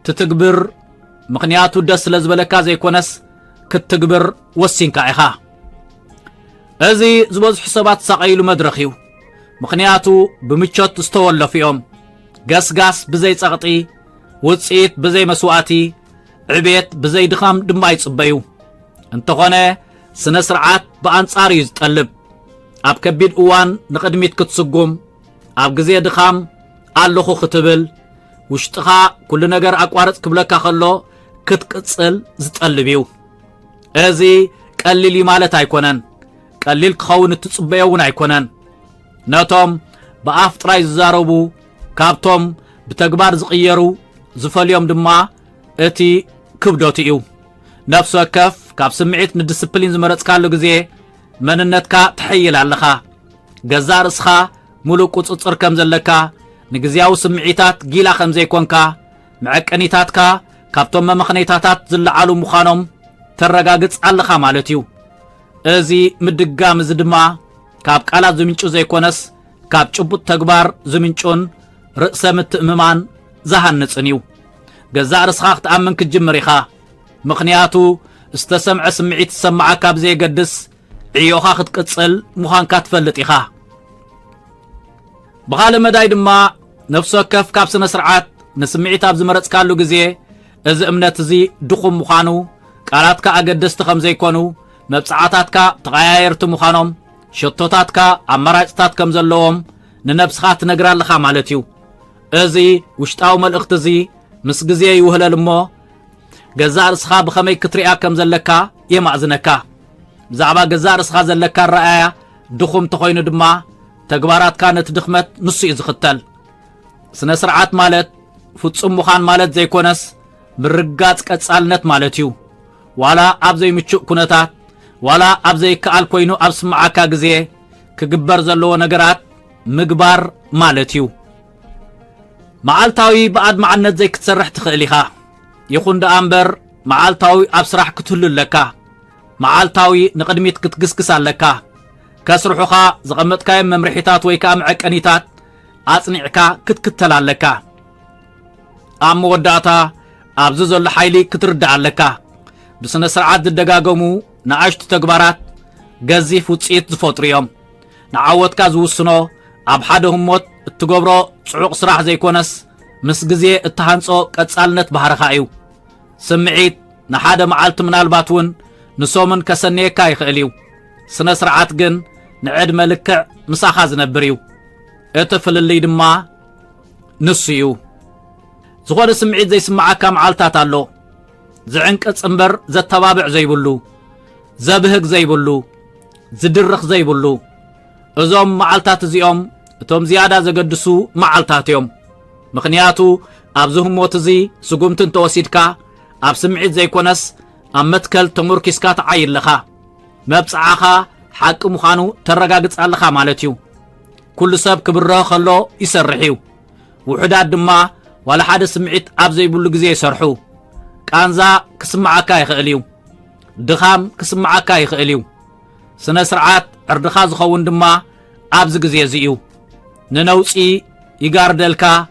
ትትግብር ምኽንያቱ ደስ ስለ ዝበለካ ዘይኮነስ ክትግብር ወሲንካ ኢኻ እዚ ዝበዝሑ ሰባት ሳቐይሉ መድረኽ እዩ ምኽንያቱ ብምቾት ዝተወለፉ እዮም ገስጋስ ብዘይ ጸቕጢ ውፅኢት ብዘይ መስዋእቲ ዕቤት ብዘይ ድኻም ድማ ይጽበዩ እንተኾነ ስነ ስርዓት ብኣንጻር እዩ ዝጠልብ ኣብ ከቢድ እዋን ንቕድሚት ክትስጉም ኣብ ግዜ ድኻም ኣለኹ ክትብል ውሽጥኻ ኩሉ ነገር ኣቋርጽ ክብለካ ከሎ ክትቅጽል ዝጠልብ እዩ እዚ ቀሊል ማለት ኣይኮነን ቀሊል ክኸውን እትጽበዮ እውን ኣይኮነን ነቶም ብኣፍ ጥራይ ዝዛረቡ ካብቶም ብተግባር ዝቕየሩ ዝፈልዮም ድማ እቲ ክብዶት እዩ ነፍሲ ወከፍ ካብ ስምዒት ንዲስፕሊን ዝመረጽካሉ ግዜ መንነትካ ትሐይል ኣለኻ ገዛእ ርእስኻ ሙሉእ ቁጽጽር ከም ዘለካ ንግዜያዊ ስምዒታት ጊላ ከም ዘይኮንካ መዐቀኒታትካ ካብቶም መምኽነይታታት ዝለዓሉ ምዃኖም ተረጋግጽ ኣለኻ ማለት እዩ እዚ ምድጋም እዚ ድማ ካብ ቃላት ዝምንጩ ዘይኮነስ ካብ ጭቡጥ ተግባር ዝምንጩን ርእሰ ምትእምማን ዝሃንጽን እዩ ገዛእ ርእስኻ ክትኣምን ክትጅምር ኢኻ ምኽንያቱ ዝተሰምዐ ስምዒት ዝሰማዓካ ብዘየገድስ ዕዮኻ ክትቅጽል ምዃንካ ትፈልጥ ኢኻ ብኻልእ መዳይ ድማ ነፍሲ ወከፍ ካብ ስነ ስርዓት ንስምዒት ኣብ ዝመረጽካሉ ግዜ እዚ እምነት እዚ ድኹም ምዃኑ ቃላትካ ኣገደስቲ ከም ዘይኮኑ መብጽዓታትካ ተቐያየርቲ ምዃኖም ሸቶታትካ ኣማራጭታት ከም ዘለዎም ንነብስኻ ትነግራ ኣለኻ ማለት እዩ እዚ ውሽጣዊ መልእኽቲ እዚ ምስ ግዜ ይውህለል እሞ ገዛእ ርእስኻ ብኸመይ ክትሪኣ ከም ዘለካ የማእዝነካ ብዛዕባ ገዛእ ርእስኻ ዘለካ ረኣያ ድኹም ተኾይኑ ድማ ተግባራትካ ነቲ ድኽመት ንሱ እዩ ዝኽተል ስነ ስርዓት ማለት ፍጹም ምዃን ማለት ዘይኮነስ ምርጋጽ ቀጻልነት ማለት እዩ ዋላ ኣብ ዘይምቹእ ኩነታት ዋላ ኣብ ዘይከኣል ኮይኑ ኣብ ስምዓካ ግዜ ክግበር ዘለዎ ነገራት ምግባር ማለት እዩ መዓልታዊ በኣድ መዓነት ዘይክትሰርሕ ትኽእል ኢኻ ይኹን ደኣ እምበር መዓልታዊ ኣብ ስራሕ ክትህሉ ኣለካ መዓልታዊ ንቕድሚት ክትግስግስ ኣለካ ከስርሑኻ ዝቐመጥካዮም መምርሒታት ወይ ከዓ መዐቀኒታት ኣጽኒዕካ ክትክተል ኣለካ ኣብ መወዳእታ ኣብዚ ዘሎ ሓይሊ ክትርዳእ ኣለካ ብስነ ስርዓት ዝደጋገሙ ንኣሽቱ ተግባራት ገዚፍ ውፅኢት ዝፈጥሩ እዮም ንዓወትካ ዝውስኖ ኣብ ሓደ ህሞት እትገብሮ ጽዑቕ ስራሕ ዘይኮነስ ምስ ግዜ እትሃንጾ ቀጻልነት ባህርኻ እዩ ስምዒት ንሓደ መዓልቲ ምናልባት እውን ንሶምን ከሰነየካ ይኽእል እዩ ስነ ስርዓት ግን ንዕድመ ልክዕ ምሳኻ ዝነብር እዩ እቲ ፍልልይ ድማ ንሱ እዩ ዝኾነ ስምዒት ዘይስምዓካ መዓልታት ኣሎ ዝዕንቅጽ እምበር ዘተባብዕ ዘይብሉ ዘብህግ ዘይብሉ ዝድርኽ ዘይብሉ እዞም መዓልታት እዚኦም እቶም ዝያዳ ዘገድሱ መዓልታት እዮም ምኽንያቱ ኣብዚ ህሞት እዚ ስጉምቲ እንተወሲድካ ኣብ ስምዒት ዘይኮነስ ኣብ መትከል ተመርኪስካ ተዓይል ኣለኻ መብጽዓኻ ሓቂ ምዃኑ ተረጋግጽ ኣለኻ ማለት እዩ كل سب كبره خلو يسرحيو وحداد دما ولا حد سمعت أبزي بلو جزي يسرحو كانزا كسمعك يخليو دخام كسمعك يخليو سنة سرعات اردخاز خون دما أبز جزي يزيو ننوصي يقاردلكا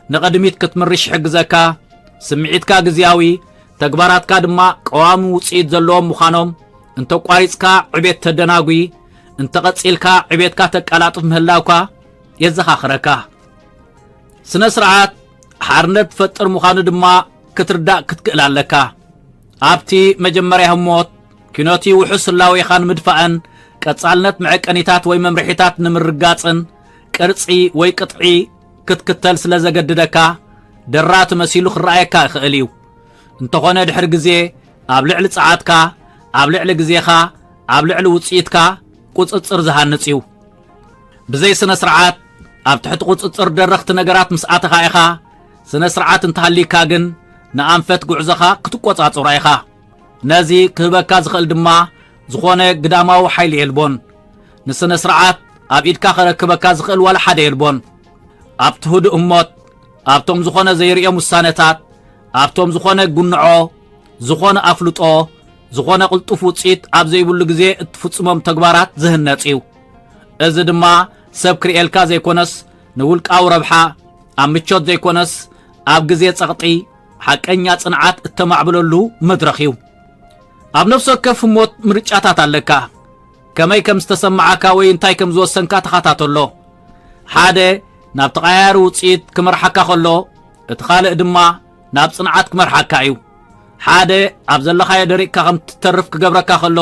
نقدميت كتمرش حجزكا سمعتكا جزياوي تكباراتكا دما قوام وصيد زلوم مخانوم انتو قاريسكا عبيت تدناغوي انت قصيلكا عبيتكا تقالاطف مهلاوكا يزخاخركا سنة سرعات حارنت فتر مخانو دما كترداء كتقلالكا ابتي مجمريا هموت كينوتي وحس اللاوي خان مدفعن كتصالنت معك انيتات وي ممرحيتات نمرقاصن قرصي وي قطعي كتكتل سلازقددكا درات مسيلو خرايكا يخليو انت هنا دحر غزي اب لعل صعاتكا اب لعل غزيخا اب لعل وصيتكا قصصر زهانصيو بزي سنه سرعات اب تحت قصصر درخت نغرات مسعاتها ايخا سنه سرعات انتحليكا جن نانفت غعزخا كتقصاصر ايخا نازي كبكا زخل دما زخونه قداماو حيل يلبون نسنه سرعات اب ايدكا خركبكا زخل ولا حدا يلبون اب تهود اموت ابتم زخونه زيريا مسانتات ابتم زخونه غنعو زخونه افلطو زخونه قلطف وصيت اب زيبل غزي اتفصمم تغبارات زهنصيو از دما سب كريالكا زيكونس نولقاو ربحا امچوت زيكونس اب غزي صقطي حقنيا صنعات اتمعبللو مدرخيو اب نفسو كف موت مرጫታት አለካ ከመይ ከም ዝተሰማዓካ ወይ እንታይ ከም ዝወሰንካ ተኻታተሎ ሓደ ናብ ተቃያሩ ውጽኢት ክመርሐካ ከሎ እትኻልእ ድማ ናብ ጽንዓት ክመርሐካ እዩ ሓደ ኣብ ዘለኻዮ ደሪቕካ ከም ትተርፍ ክገብረካ ከሎ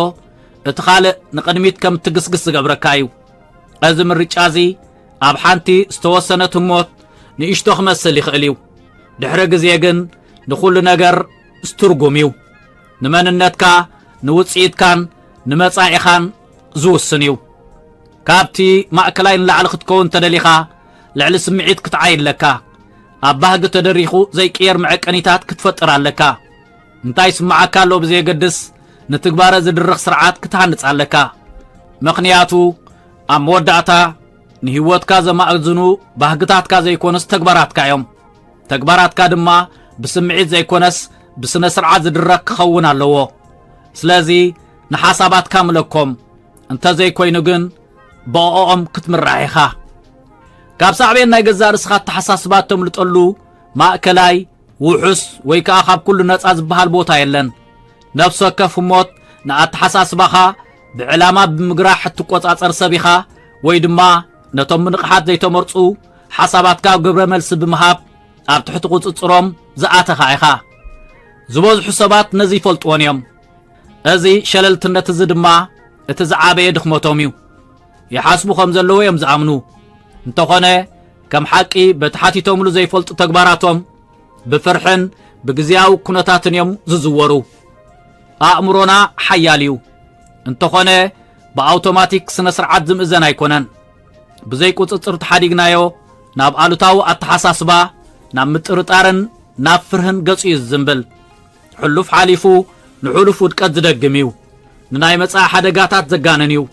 እትኻልእ ንቅድሚት ከም ትግስግስ ዝገብረካ እዩ እዚ ምርጫዚ ኣብ ሓንቲ ዝተወሰነት ሞት ንእሽቶ ክመስል ይኽእል እዩ ድሕሪ ግዜ ግን ንኹሉ ነገር ዝትርጉም እዩ ንመንነትካ ንውጽኢትካን ንመጻኢኻን ዝውስን እዩ ካብቲ ማእከላይ ንላዕሊ ክትከውን ተደሊኻ لعل سمعيت كتعايد لكا أباهق تدريخو زي كير معكانيتات كتفتر لكا انتاي سمعاكا لو بزي قدس نتقبارة زدرخ سرعات كتهانت لكا مقنياتو أم ودعتا نهيوات كازا ما أغزنو باهقتات كازا يكونس تقبارات كايوم تقبارات كادما بسمعيت زي كونس بسنة سرعات زدرخ خونا لوو سلازي نحاسابات كاملكم انتا زي كوينوغن باقوم كتمر رايخا كاب صعبين ناي جزار سخات تحساسباتهم لطلو ماكلاي وحس ويكا خاب كل الناس ازبحال بوتا يلن نفسه كف موت نا تحساسبخا بعلامه بمقراح تقوصاصر سبيخا ويدما نتم نقحات زي تمرصو حساباتكا غبر ملس بمهاب اب تحت قوصصروم زاتخا ايخا زبوز حسابات نزي فلطونيم ازي شللتنت زدما اتزعابه دخمتوميو يحاسبو خمزلو يم زامنو انتخونه كم حقي بتحاتيتهم له زي فلط تكباراتهم بفرحن بغزياو كنتاتن يوم ززورو أأمرونا حياليو انتخونه بأوتوماتيك سنسرعات زمئزن ايكونن بزي قصصر تحاديقنايو ناب آلوتاو التحساسبا ناب مترطارن ناب فرهن قصي الزنبل حلوف حاليفو نحولف ودقات زدقميو نناي مصا حدقاتات زقاننيو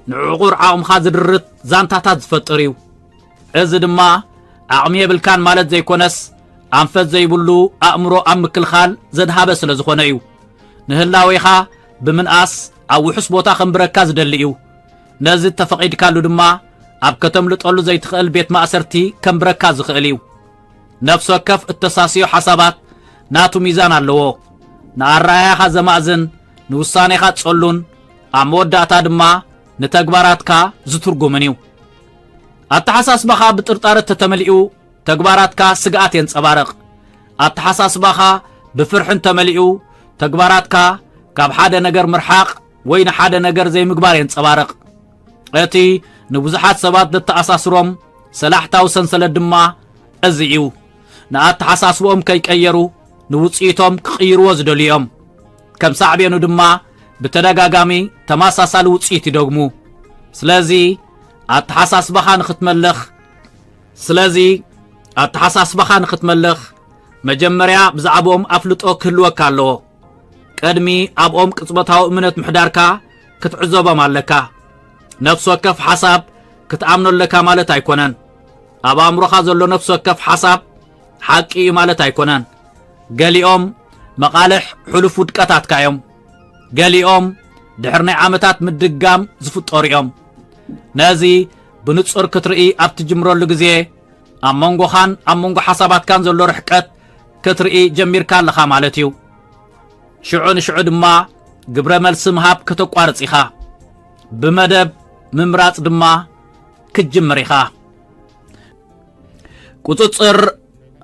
نعقور عاقم خازدرت زانتاتات زفتريو እዚ ድማ ኣቕሚ የብልካን ማለት ዘይኮነስ ኣንፈት ዘይብሉ ኣእምሮ ኣብ ምክልኻል ዘድሃበ ስለ ዝኾነ እዩ ንህላዊኻ ብምንኣስ ኣብ ውሑስ ቦታ ከምብረካ ዝደሊ እዩ ነዚ ተፈቒድካሉ ድማ ኣብ ከተምልጠሉ ዘይትኽእል ቤት ማእሰርቲ ከምብረካ ዝኽእል እዩ ነፍሲ ወከፍ እተሳስዮ ሓሳባት ናቱ ሚዛን ኣለዎ ንኣረኣያኻ ዘማእዝን ንውሳኔኻ ጸሉን ኣብ መወዳእታ ድማ ንተግባራትካ ዝትርጉምን እዩ التحساسبخا بطرطارت تتملئو تكباراتكا سقات ينصبارق التحساسبخا بفرحن تملئو تكباراتكا كاب حدا نجر مرحاق وين حدا نجر زي مقبار ينصبارق اتي نبزحات سبات دتأساسروم سلاحتاو سنسل الدما ازيو نا التحساسبهم كيكيرو نوصيتهم كقيرو وزدليهم كم صعبينو دما بتدغاغامي تماساسال وصيتي دغمو سلازي التحساسبخا نختملخ سلازي التحساسبخا نختملخ مجمريا بزعبهم افلطو كلوك كالو قدمي ابኦም ቅጽበታው እምነት ምሕዳርካ ክትዕዘቦም ኣለካ ነፍስ ወከፍ ሓሳብ ክትኣምነለካ ማለት ኣይኮነን ኣብ ኣእምሮኻ ዘሎ ነፍሲ ወከፍ ሓሳብ ሓቂ እዩ ማለት ኣይኮነን ገሊኦም መቓልሕ ሕሉፍ ውድቀታትካ እዮም ገሊኦም ድሕሪ ናይ ዓመታት ምድጋም ዝፍጠሩ እዮም ነዚ ብንጹር ክትርኢ ኣብ ትጅምረሉ ግዜ ኣብ መንጎኻን ኣብ መንጎ ሓሳባትካን ዘሎ ርሕቀት ክትርኢ ጀሚርካ ኣለኻ ማለት እዩ ሽዑ ንሽዑ ድማ ግብረ መልሲ ምሃብ ከተቋርጽ ኢኻ ብመደብ ምምራጽ ድማ ክትጅምር ኢኻ ቁፅጽር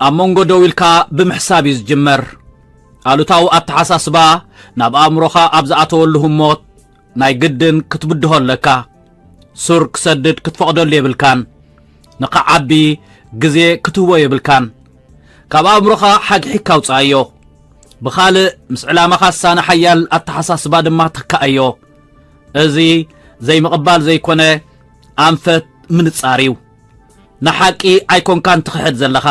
ኣብ መንጎ ደው ኢልካ ብምሕሳብ እዩ ዝጅመር ኣሉታዊ ኣተሓሳስባ ናብ ኣእምሮኻ ኣብ ዝኣተወሉ ህሞት ናይ ግድን ክትብድሆ ኣለካ ሱር ክሰድድ ክትፈቕደሉ የብልካን ንኸዓቢ ግዜ ክትህቦ የብልካን ካብ ኣእምሮኻ ሓጊሒካ ውፅኣዮ ብኻልእ ምስ ዕላማኻ ሳነ ሓያል ኣተሓሳስባ ድማ ትካኣዮ እዚ ዘይምቕባል ዘይኮነ ኣንፈት ምንጻር እዩ ንሓቂ ኣይኮንካን ትኽሕድ ዘለኻ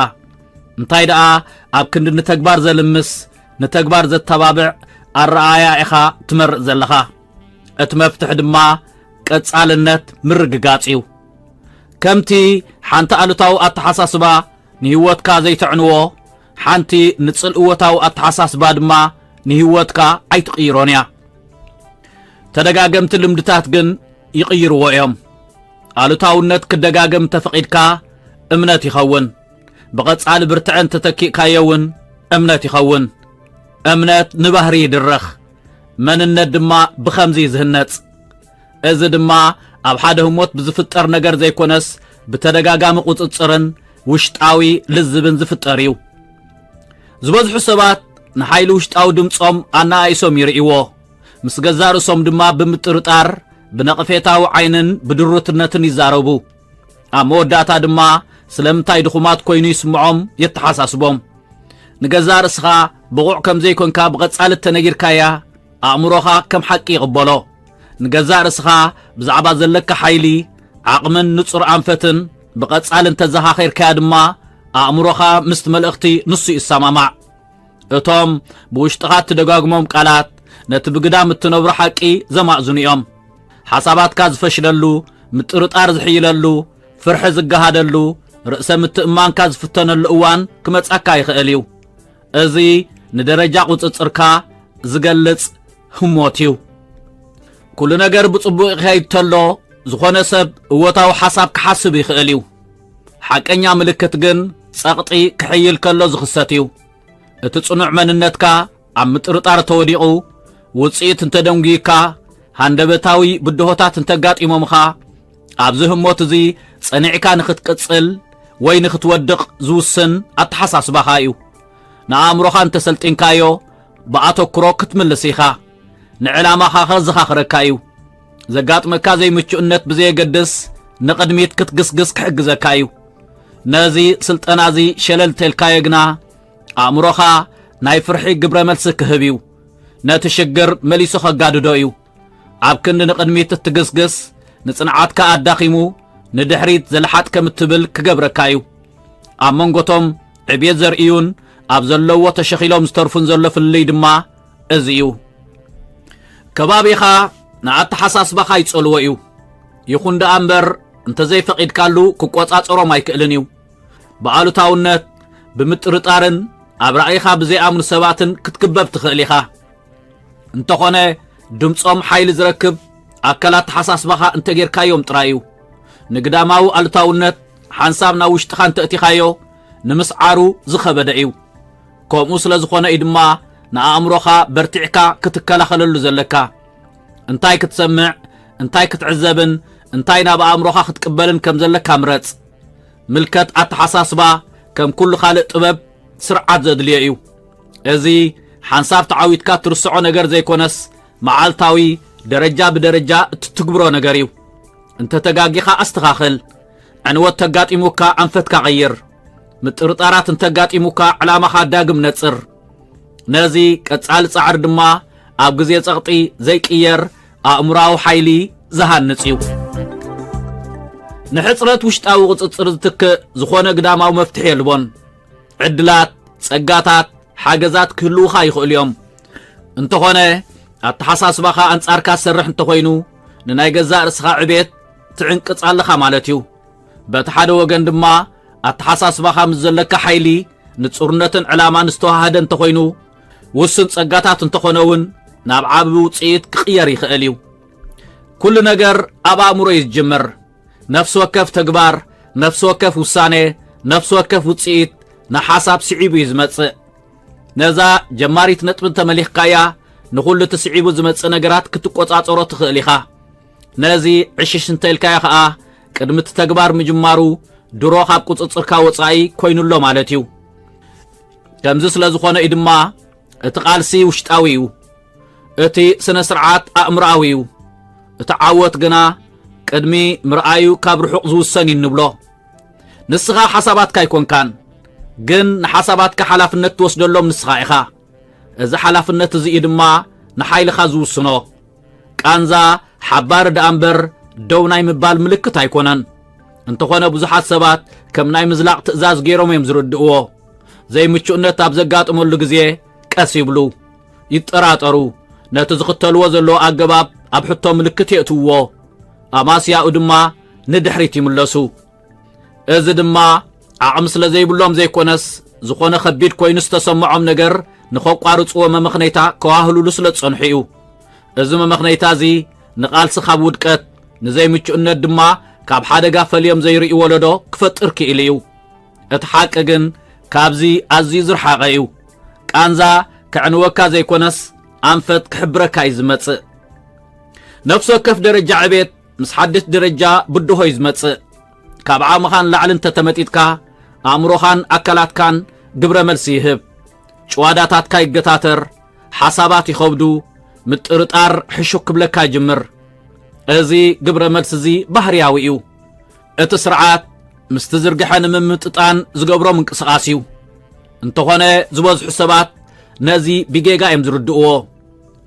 እንታይ ደኣ ኣብ ክንዲ ንተግባር ዘልምስ ንተግባር ዘተባብዕ ኣረኣያ ኢኻ ትመርእ ዘለኻ እቲ መፍትሕ ድማ ቀጻልነት ምርግጋጽ እዩ ከምቲ ሓንቲ ኣሉታዊ ኣተሓሳስባ ንህይወትካ ዘይትዕንዎ ሓንቲ ንጽልእወታዊ ኣተሓሳስባ ድማ ንህይወትካ ኣይትቕይሮን እያ ተደጋገምቲ ልምድታት ግን ይቕይርዎ እዮም ኣሉታውነት ክደጋገም ተፈቒድካ እምነት ይኸውን ብቐጻሊ ብርትዕን ተተኪእካዮውን እምነት ይኸውን እምነት ንባህሪ ይድረኽ መንነት ድማ ብኸምዚ ዝህነጽ እዚ ድማ ኣብ ሓደ ህሞት ብዝፍጠር ነገር ዘይኮነስ ብተደጋጋሚ ቁፅጽርን ውሽጣዊ ልዝብን ዝፍጠር እዩ ዝበዝሑ ሰባት ንሓይሊ ውሽጣዊ ድምፆም ኣነኣይሶም ይርእይዎ ምስ ገዛ ርእሶም ድማ ብምጥርጣር ብነቕፌታዊ ዓይንን ብድሩትነትን ይዛረቡ ኣብ መወዳእታ ድማ ስለምንታይ ድኹማት ኮይኑ ይስምዖም የተሓሳስቦም ንገዛ ርእስኻ ብቑዕ ከም ዘይኮንካ ብቐጻሊ ተነጊርካያ ኣእምሮኻ ከም ሓቂ ይቕበሎ ንገዛ ርእስኻ ብዛዕባ ዘለካ ሓይሊ ዓቕምን ንጹር ኣንፈትን ብቐጻሊ እንተዘኻኺርካያ ድማ ኣእምሮኻ ምስቲ መልእኽቲ ንሱ ይሰማማዕ እቶም ብውሽጥኻ እትደጋግሞም ቃላት ነቲ ብግዳም እትነብሮ ሓቂ ዘማእዝኑ እዮም ሓሳባትካ ዝፈሽለሉ ምጥርጣር ዝሕይለሉ ፍርሒ ዝገሃደሉ ርእሰ ምትእማንካ ዝፍተነሉ እዋን ክመጻካ ይኽእል እዩ እዚ ንደረጃ ቁፅጽርካ ዝገልጽ ህሞት እዩ ኩሉ ነገር ብጽቡቕ ይኸይድ ተሎ ዝኾነ ሰብ እወታዊ ሓሳብ ክሓስብ ይኽእል እዩ ሓቀኛ ምልክት ግን ጸቕጢ ክሕይል ከሎ ዝኽሰት እዩ እቲ ጽኑዕ መንነትካ ኣብ ምጥርጣር ተወዲቑ ውፅኢት እንተደንጉይካ ሃንደበታዊ ብድሆታት እንተጋጢሞምኻ ኣብዚ ህሞት እዚ ጸኒዕካ ንኽትቅጽል ወይ ንኽትወድቕ ዝውስን ኣተሓሳስባኻ እዩ ንኣእምሮኻ እንተሰልጢንካዮ ብኣተኩሮ ክትምልስ ኢኻ ንዕላማኻ ኸዘኻኽረካ እዩ ዘጋጥመካ ዘይምቹእነት ብዘየገድስ ንቕድሚት ክትግስግስ ክሕግዘካ እዩ ነዚ ስልጠና እዚ ሸለል ተልካዮ ግና ኣእምሮኻ ናይ ፍርሒ ግብረ መልሲ ክህብ እዩ ነቲ ሽግር መሊሱ ኸጋድዶ እዩ ኣብ ክንዲ ንቕድሚት እትግስግስ ንጽንዓትካ ኣዳኺሙ ንድሕሪት ዘለሓጥ ከም እትብል ክገብረካ እዩ ኣብ መንጎቶም ዕብየት ዘርእዩን ኣብ ዘለዎ ተሸኺሎም ዝተርፉን ዘሎ ፍልይ ድማ እዚ እዩ ከባቢኻ ንኣተሓሳስባኻ ይጸልዎ እዩ ይኹን ደኣ እምበር እንተዘይፈቒድካሉ ክቈጻጸሮም ኣይክእልን እዩ ብኣሉታውነት ብምጥርጣርን ኣብ ራእይኻ ብዘይኣምኑ ሰባትን ክትክበብ ትኽእል ኢኻ እንተኾነ ድምፆም ሓይሊ ዝረክብ ኣካላት ተሓሳስባኻ እንተጌርካዮም ጥራይ እዩ ንግዳማዊ ኣሉታውነት ሓንሳብ ናብ ውሽጥኻ እንተእቲኻዮ ንምስዓሩ ዝኸበደ እዩ ከምኡ ስለ ዝኾነ እዩ ድማ ንኣእምሮኻ በርቲዕካ ክትከላኸለሉ ዘለካ እንታይ ክትሰምዕ እንታይ ክትዕዘብን እንታይ ናብ ኣእምሮኻ ክትቅበልን ከም ዘለካ ምረጽ ምልከት ኣተሓሳስባ ከም ኩሉ ካልእ ጥበብ ስርዓት ዘድልዮ እዩ እዚ ሓንሳብ ተዓዊትካ ትርስዖ ነገር ዘይኮነስ መዓልታዊ ደረጃ ብደረጃ እትትግብሮ ነገር እዩ እንተተጋጊኻ ኣስተኻኽል ዕንወት ተጋጢሙካ ኣንፈትካ ቀይር ምጥርጣራት እንተጋጢሙካ ዕላማኻ ዳግም ነጽር ነዚ ቀጻሊ ጻዕሪ ድማ ኣብ ግዜ ጸቕጢ ዘይቅየር ኣእምሮኣዊ ሓይሊ ዝሃንጽ እዩ ንሕፅረት ውሽጣዊ ቁፅጽር ዝትክእ ዝኾነ ግዳማዊ መፍትሒ የልቦን ዕድላት ጸጋታት ሓገዛት ክህልውኻ ይኽእሉ እዮም እንተኾነ ኣተሓሳስባኻ ኣንጻርካ ዝሰርሕ እንተኾይኑ ንናይ ገዛእ ርእስኻ ዕቤት ትዕንቅጽ ኣለኻ ማለት እዩ በቲ ሓደ ወገን ድማ ኣተሓሳስባኻ ምስ ዘለካ ሓይሊ ንጹርነትን ዕላማን ዝተዋሃደ እንተኾይኑ ውስን ጸጋታት እንተኾነውን ናብ ዓቢ ውፅኢት ክቕየር ይኽእል እዩ ኩሉ ነገር ኣብ ኣእምሮ ይጅምር ነፍሲ ወከፍ ተግባር ነፍሲ ወከፍ ውሳኔ ነፍሲ ወከፍ ውፅኢት ንሓሳብ ስዒቡ እዩ ዝመጽእ ነዛ ጀማሪት ነጥብ እንተመሊኽካያ ንኹሉ ትስዒቡ ዝመጽእ ነገራት ክትቆጻጸሮ ትኽእል ኢኻ ነዚ ዕሽሽ እንተኢልካዮ ኸዓ ቅድሚ እቲ ተግባር ምጅማሩ ድሮ ካብ ቁፅፅርካ ወፃኢ ኮይኑሎ ማለት እዩ ከምዚ ስለ ዝኾነ እዩ ድማ እቲ ቃልሲ ውሽጣዊ እዩ እቲ ስነ ስርዓት ኣእምሮኣዊ እዩ እቲ ዓወት ግና ቅድሚ ምርኣዩ ካብ ርሑቕ ዝውሰን ይንብሎ ንስኻ ሓሳባትካ ይኮንካን ግን ንሓሳባትካ ሓላፍነት ትወስደሎም ንስኻ ኢኻ እዚ ሓላፍነት እዚ ድማ ንሓይልኻ ዝውስኖ ቃንዛ ሓባር ደኣ እምበር ደው ናይ ምባል ምልክት ኣይኮነን እንተኾነ ብዙሓት ሰባት ከም ናይ ምዝላቕ ትእዛዝ ገይሮም እዮም ዝርድእዎ ዘይምቹእነት ኣብ ዘጋጥመሉ ግዜ ቀስ ይብሉ ይጠራጠሩ ነቲ ዝኽተልዎ ዘለዎ ኣገባብ ኣብ ሕቶ ምልክት የእትውዎ ኣማስያኡ ድማ ንድሕሪት ይምለሱ እዚ ድማ ዓቕሚ ስለ ዘይብሎም ዘይኮነስ ዝኾነ ከቢድ ኮይኑ ዝተሰምዖም ነገር ንኸቋርፅዎ መመኽነይታ ከዋህሉሉ ስለ ዝጸንሑ እዩ እዚ መመኽነይታ እዚ ንቓልሲ ካብ ውድቀት ንዘይምቹእነት ድማ ካብ ሓደጋ ፈልዮም ዘይርእይዎ ወለዶ ክፈጥር ክኢል እዩ እቲ ሓቂ ግን ካብዚ ኣዝዩ ዝረሓቐ እዩ ቃንዛ ክዕንወካ ዘይኮነስ ኣንፈት ክሕብረካ እዩ ዝመጽእ ነፍሲ ወከፍ ደረጃ ዕቤት ምስ ሓድሽ ደረጃ ብድሆ እዩ ዝመጽእ ካብ ዓቕምኻን ላዕሊ እንተተመጢጥካ ኣእምሮኻን ኣካላትካን ግብረ መልሲ ይህብ ጭዋዳታትካ ይገታተር ሓሳባት ይኸብዱ ምጥርጣር ሕሹክ ክብለካ ይጅምር እዚ ግብረ መልሲ እዚ ባህርያዊ እዩ እቲ ስርዓት ምስቲ ዝርግሐ ንምምጥጣን ዝገብሮ ምንቅስቓስ እዩ እንተኾነ ዝበዝሑ ሰባት ነዚ ብጌጋ እዮም ዝርድእዎ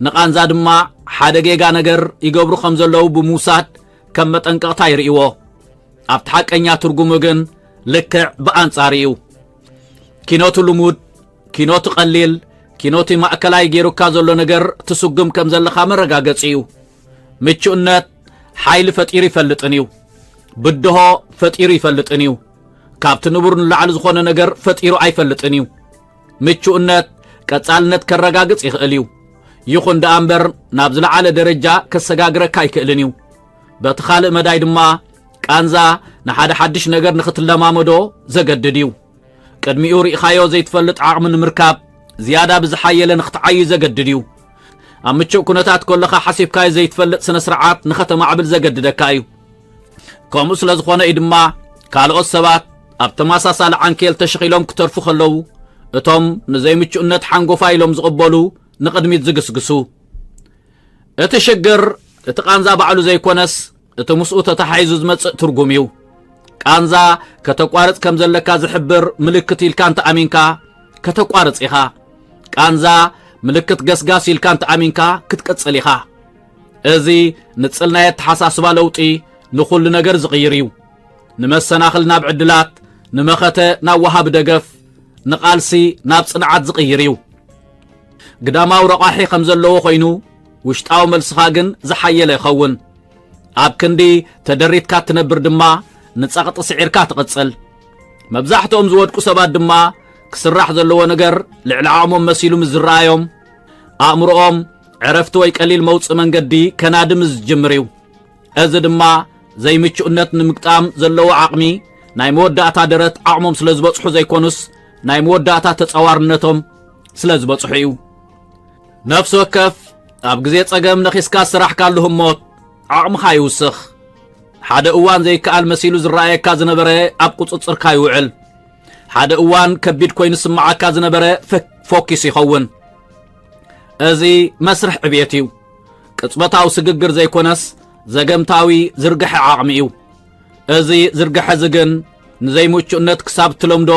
ንቓንዛ ድማ ሓደ ጌጋ ነገር ይገብሩ ከም ዘለዉ ብምውሳድ ከም መጠንቀቕታ ይርእይዎ ኣብቲ ሓቀኛ ትርጉሙ ግን ልክዕ ብኣንጻር እዩ ኪኖቱ ልሙድ ኪኖቱ ቀሊል ኪኖቱ ማእከላይ ገይሩካ ዘሎ ነገር ትስጉም ከም ዘለኻ መረጋገፂ እዩ ምቹእነት ሓይሊ ፈጢሩ ይፈልጥን እዩ ብድሆ ፈጢሩ ይፈልጥን እዩ ካብቲ ንቡር ንላዕሊ ዝኾነ ነገር ፈጢሩ ኣይፈልጥን እዩ ምቹእነት ቀጻልነት ከረጋግጽ ይኽእል እዩ ይኹን ደኣ እምበር ናብ ዝለዓለ ደረጃ ከሰጋግረካ ኣይክእልን እዩ በቲ ካልእ መዳይ ድማ ቃንዛ ንሓደ ሓድሽ ነገር ንኽትለማመዶ ዘገድድ እዩ ቅድሚኡ ርኢኻዮ ዘይትፈልጥ ዓቕሚ ንምርካብ ዝያዳ ብዝሓየለ ንኽትዓዩ ዘገድድ እዩ ኣብ ምቹእ ኩነታት ከለኻ ሓሲብካዮ ዘይትፈልጥ ስነ ስርዓት ንኸተማዕብል ዘገድደካ እዩ ከምኡ ስለ ዝኾነ እዩ ድማ ካልኦት ሰባት ኣብ ተመሳሳሊ ዓንኬል ተሸኺሎም ክተርፉ ከለዉ እቶም ንዘይምቹእነት ሓንጎፋ ኢሎም ዝቕበሉ ንቕድሚት ዝግስግሱ እቲ ሽግር እቲ ቃንዛ ባዕሉ ዘይኮነስ እቲ ምስኡ ተተሓሒዙ ዝመጽእ ትርጉም እዩ ቃንዛ ከተቋርጽ ከም ዘለካ ዝሕብር ምልክት ኢልካ እንተኣሚንካ ከተቋርጽ ኢኻ ቃንዛ ምልክት ገስጋስ ኢልካ እንተኣሚንካ ክትቀጽል ኢኻ እዚ ንጽልናየ ተሓሳስባ ለውጢ ንኹሉ ነገር ዝቕይር እዩ ንመሰናኽል ናብ ዕድላት ንመኸተ ናብ ወሃብ ደገፍ ንቓልሲ ናብ ጽንዓት ዝቕይር እዩ ግዳማዊ ረቓሒ ከም ዘለዎ ኮይኑ ውሽጣዊ መልስኻ ግን ዝሓየለ ይኸውን ኣብ ክንዲ ተደሪትካ ትነብር ድማ ንጸቕጢ ስዒርካ ትቕጽል መብዛሕትኦም ዝወድቁ ሰባት ድማ ክስራሕ ዘለዎ ነገር ልዕሊ ዓቕሞም መሲሉ ምስ ዝረኣዮም ኣእምሮኦም ዕረፍቲ ወይ ቀሊል መውፅእ መንገዲ ከናድም ዝጅምር እዩ እዚ ድማ ዘይምቹእነት ንምግጣም ዘለዎ ዓቕሚ ናይ መወዳእታ ደረት ዓቕሞም ስለ ዝበጽሑ ዘይኮኑስ ናይ መወዳእታ ተጸዋርነቶም ስለ ዝበጽሑ እዩ ነፍሲ ወከፍ ኣብ ግዜ ጸገም ነኺስካ ስራሕካሉ ህሞት ዓቕምኻ ይውስኽ ሓደ እዋን ዘይከኣል መሲሉ ዝረኣየካ ዝነበረ ኣብ ቁፅፅርካ ይውዕል ሓደ እዋን ከቢድ ኮይኑ ስማዓካ ዝነበረ ፎኪስ ይኸውን እዚ መስርሕ ዕብየት እዩ ቅጽበታዊ ስግግር ዘይኮነስ ዘገምታዊ ዝርግሐ ዓቕሚ እዩ እዚ ዝርግሐ ዝግን ንዘይምቹእነት ክሳብ ትለምዶ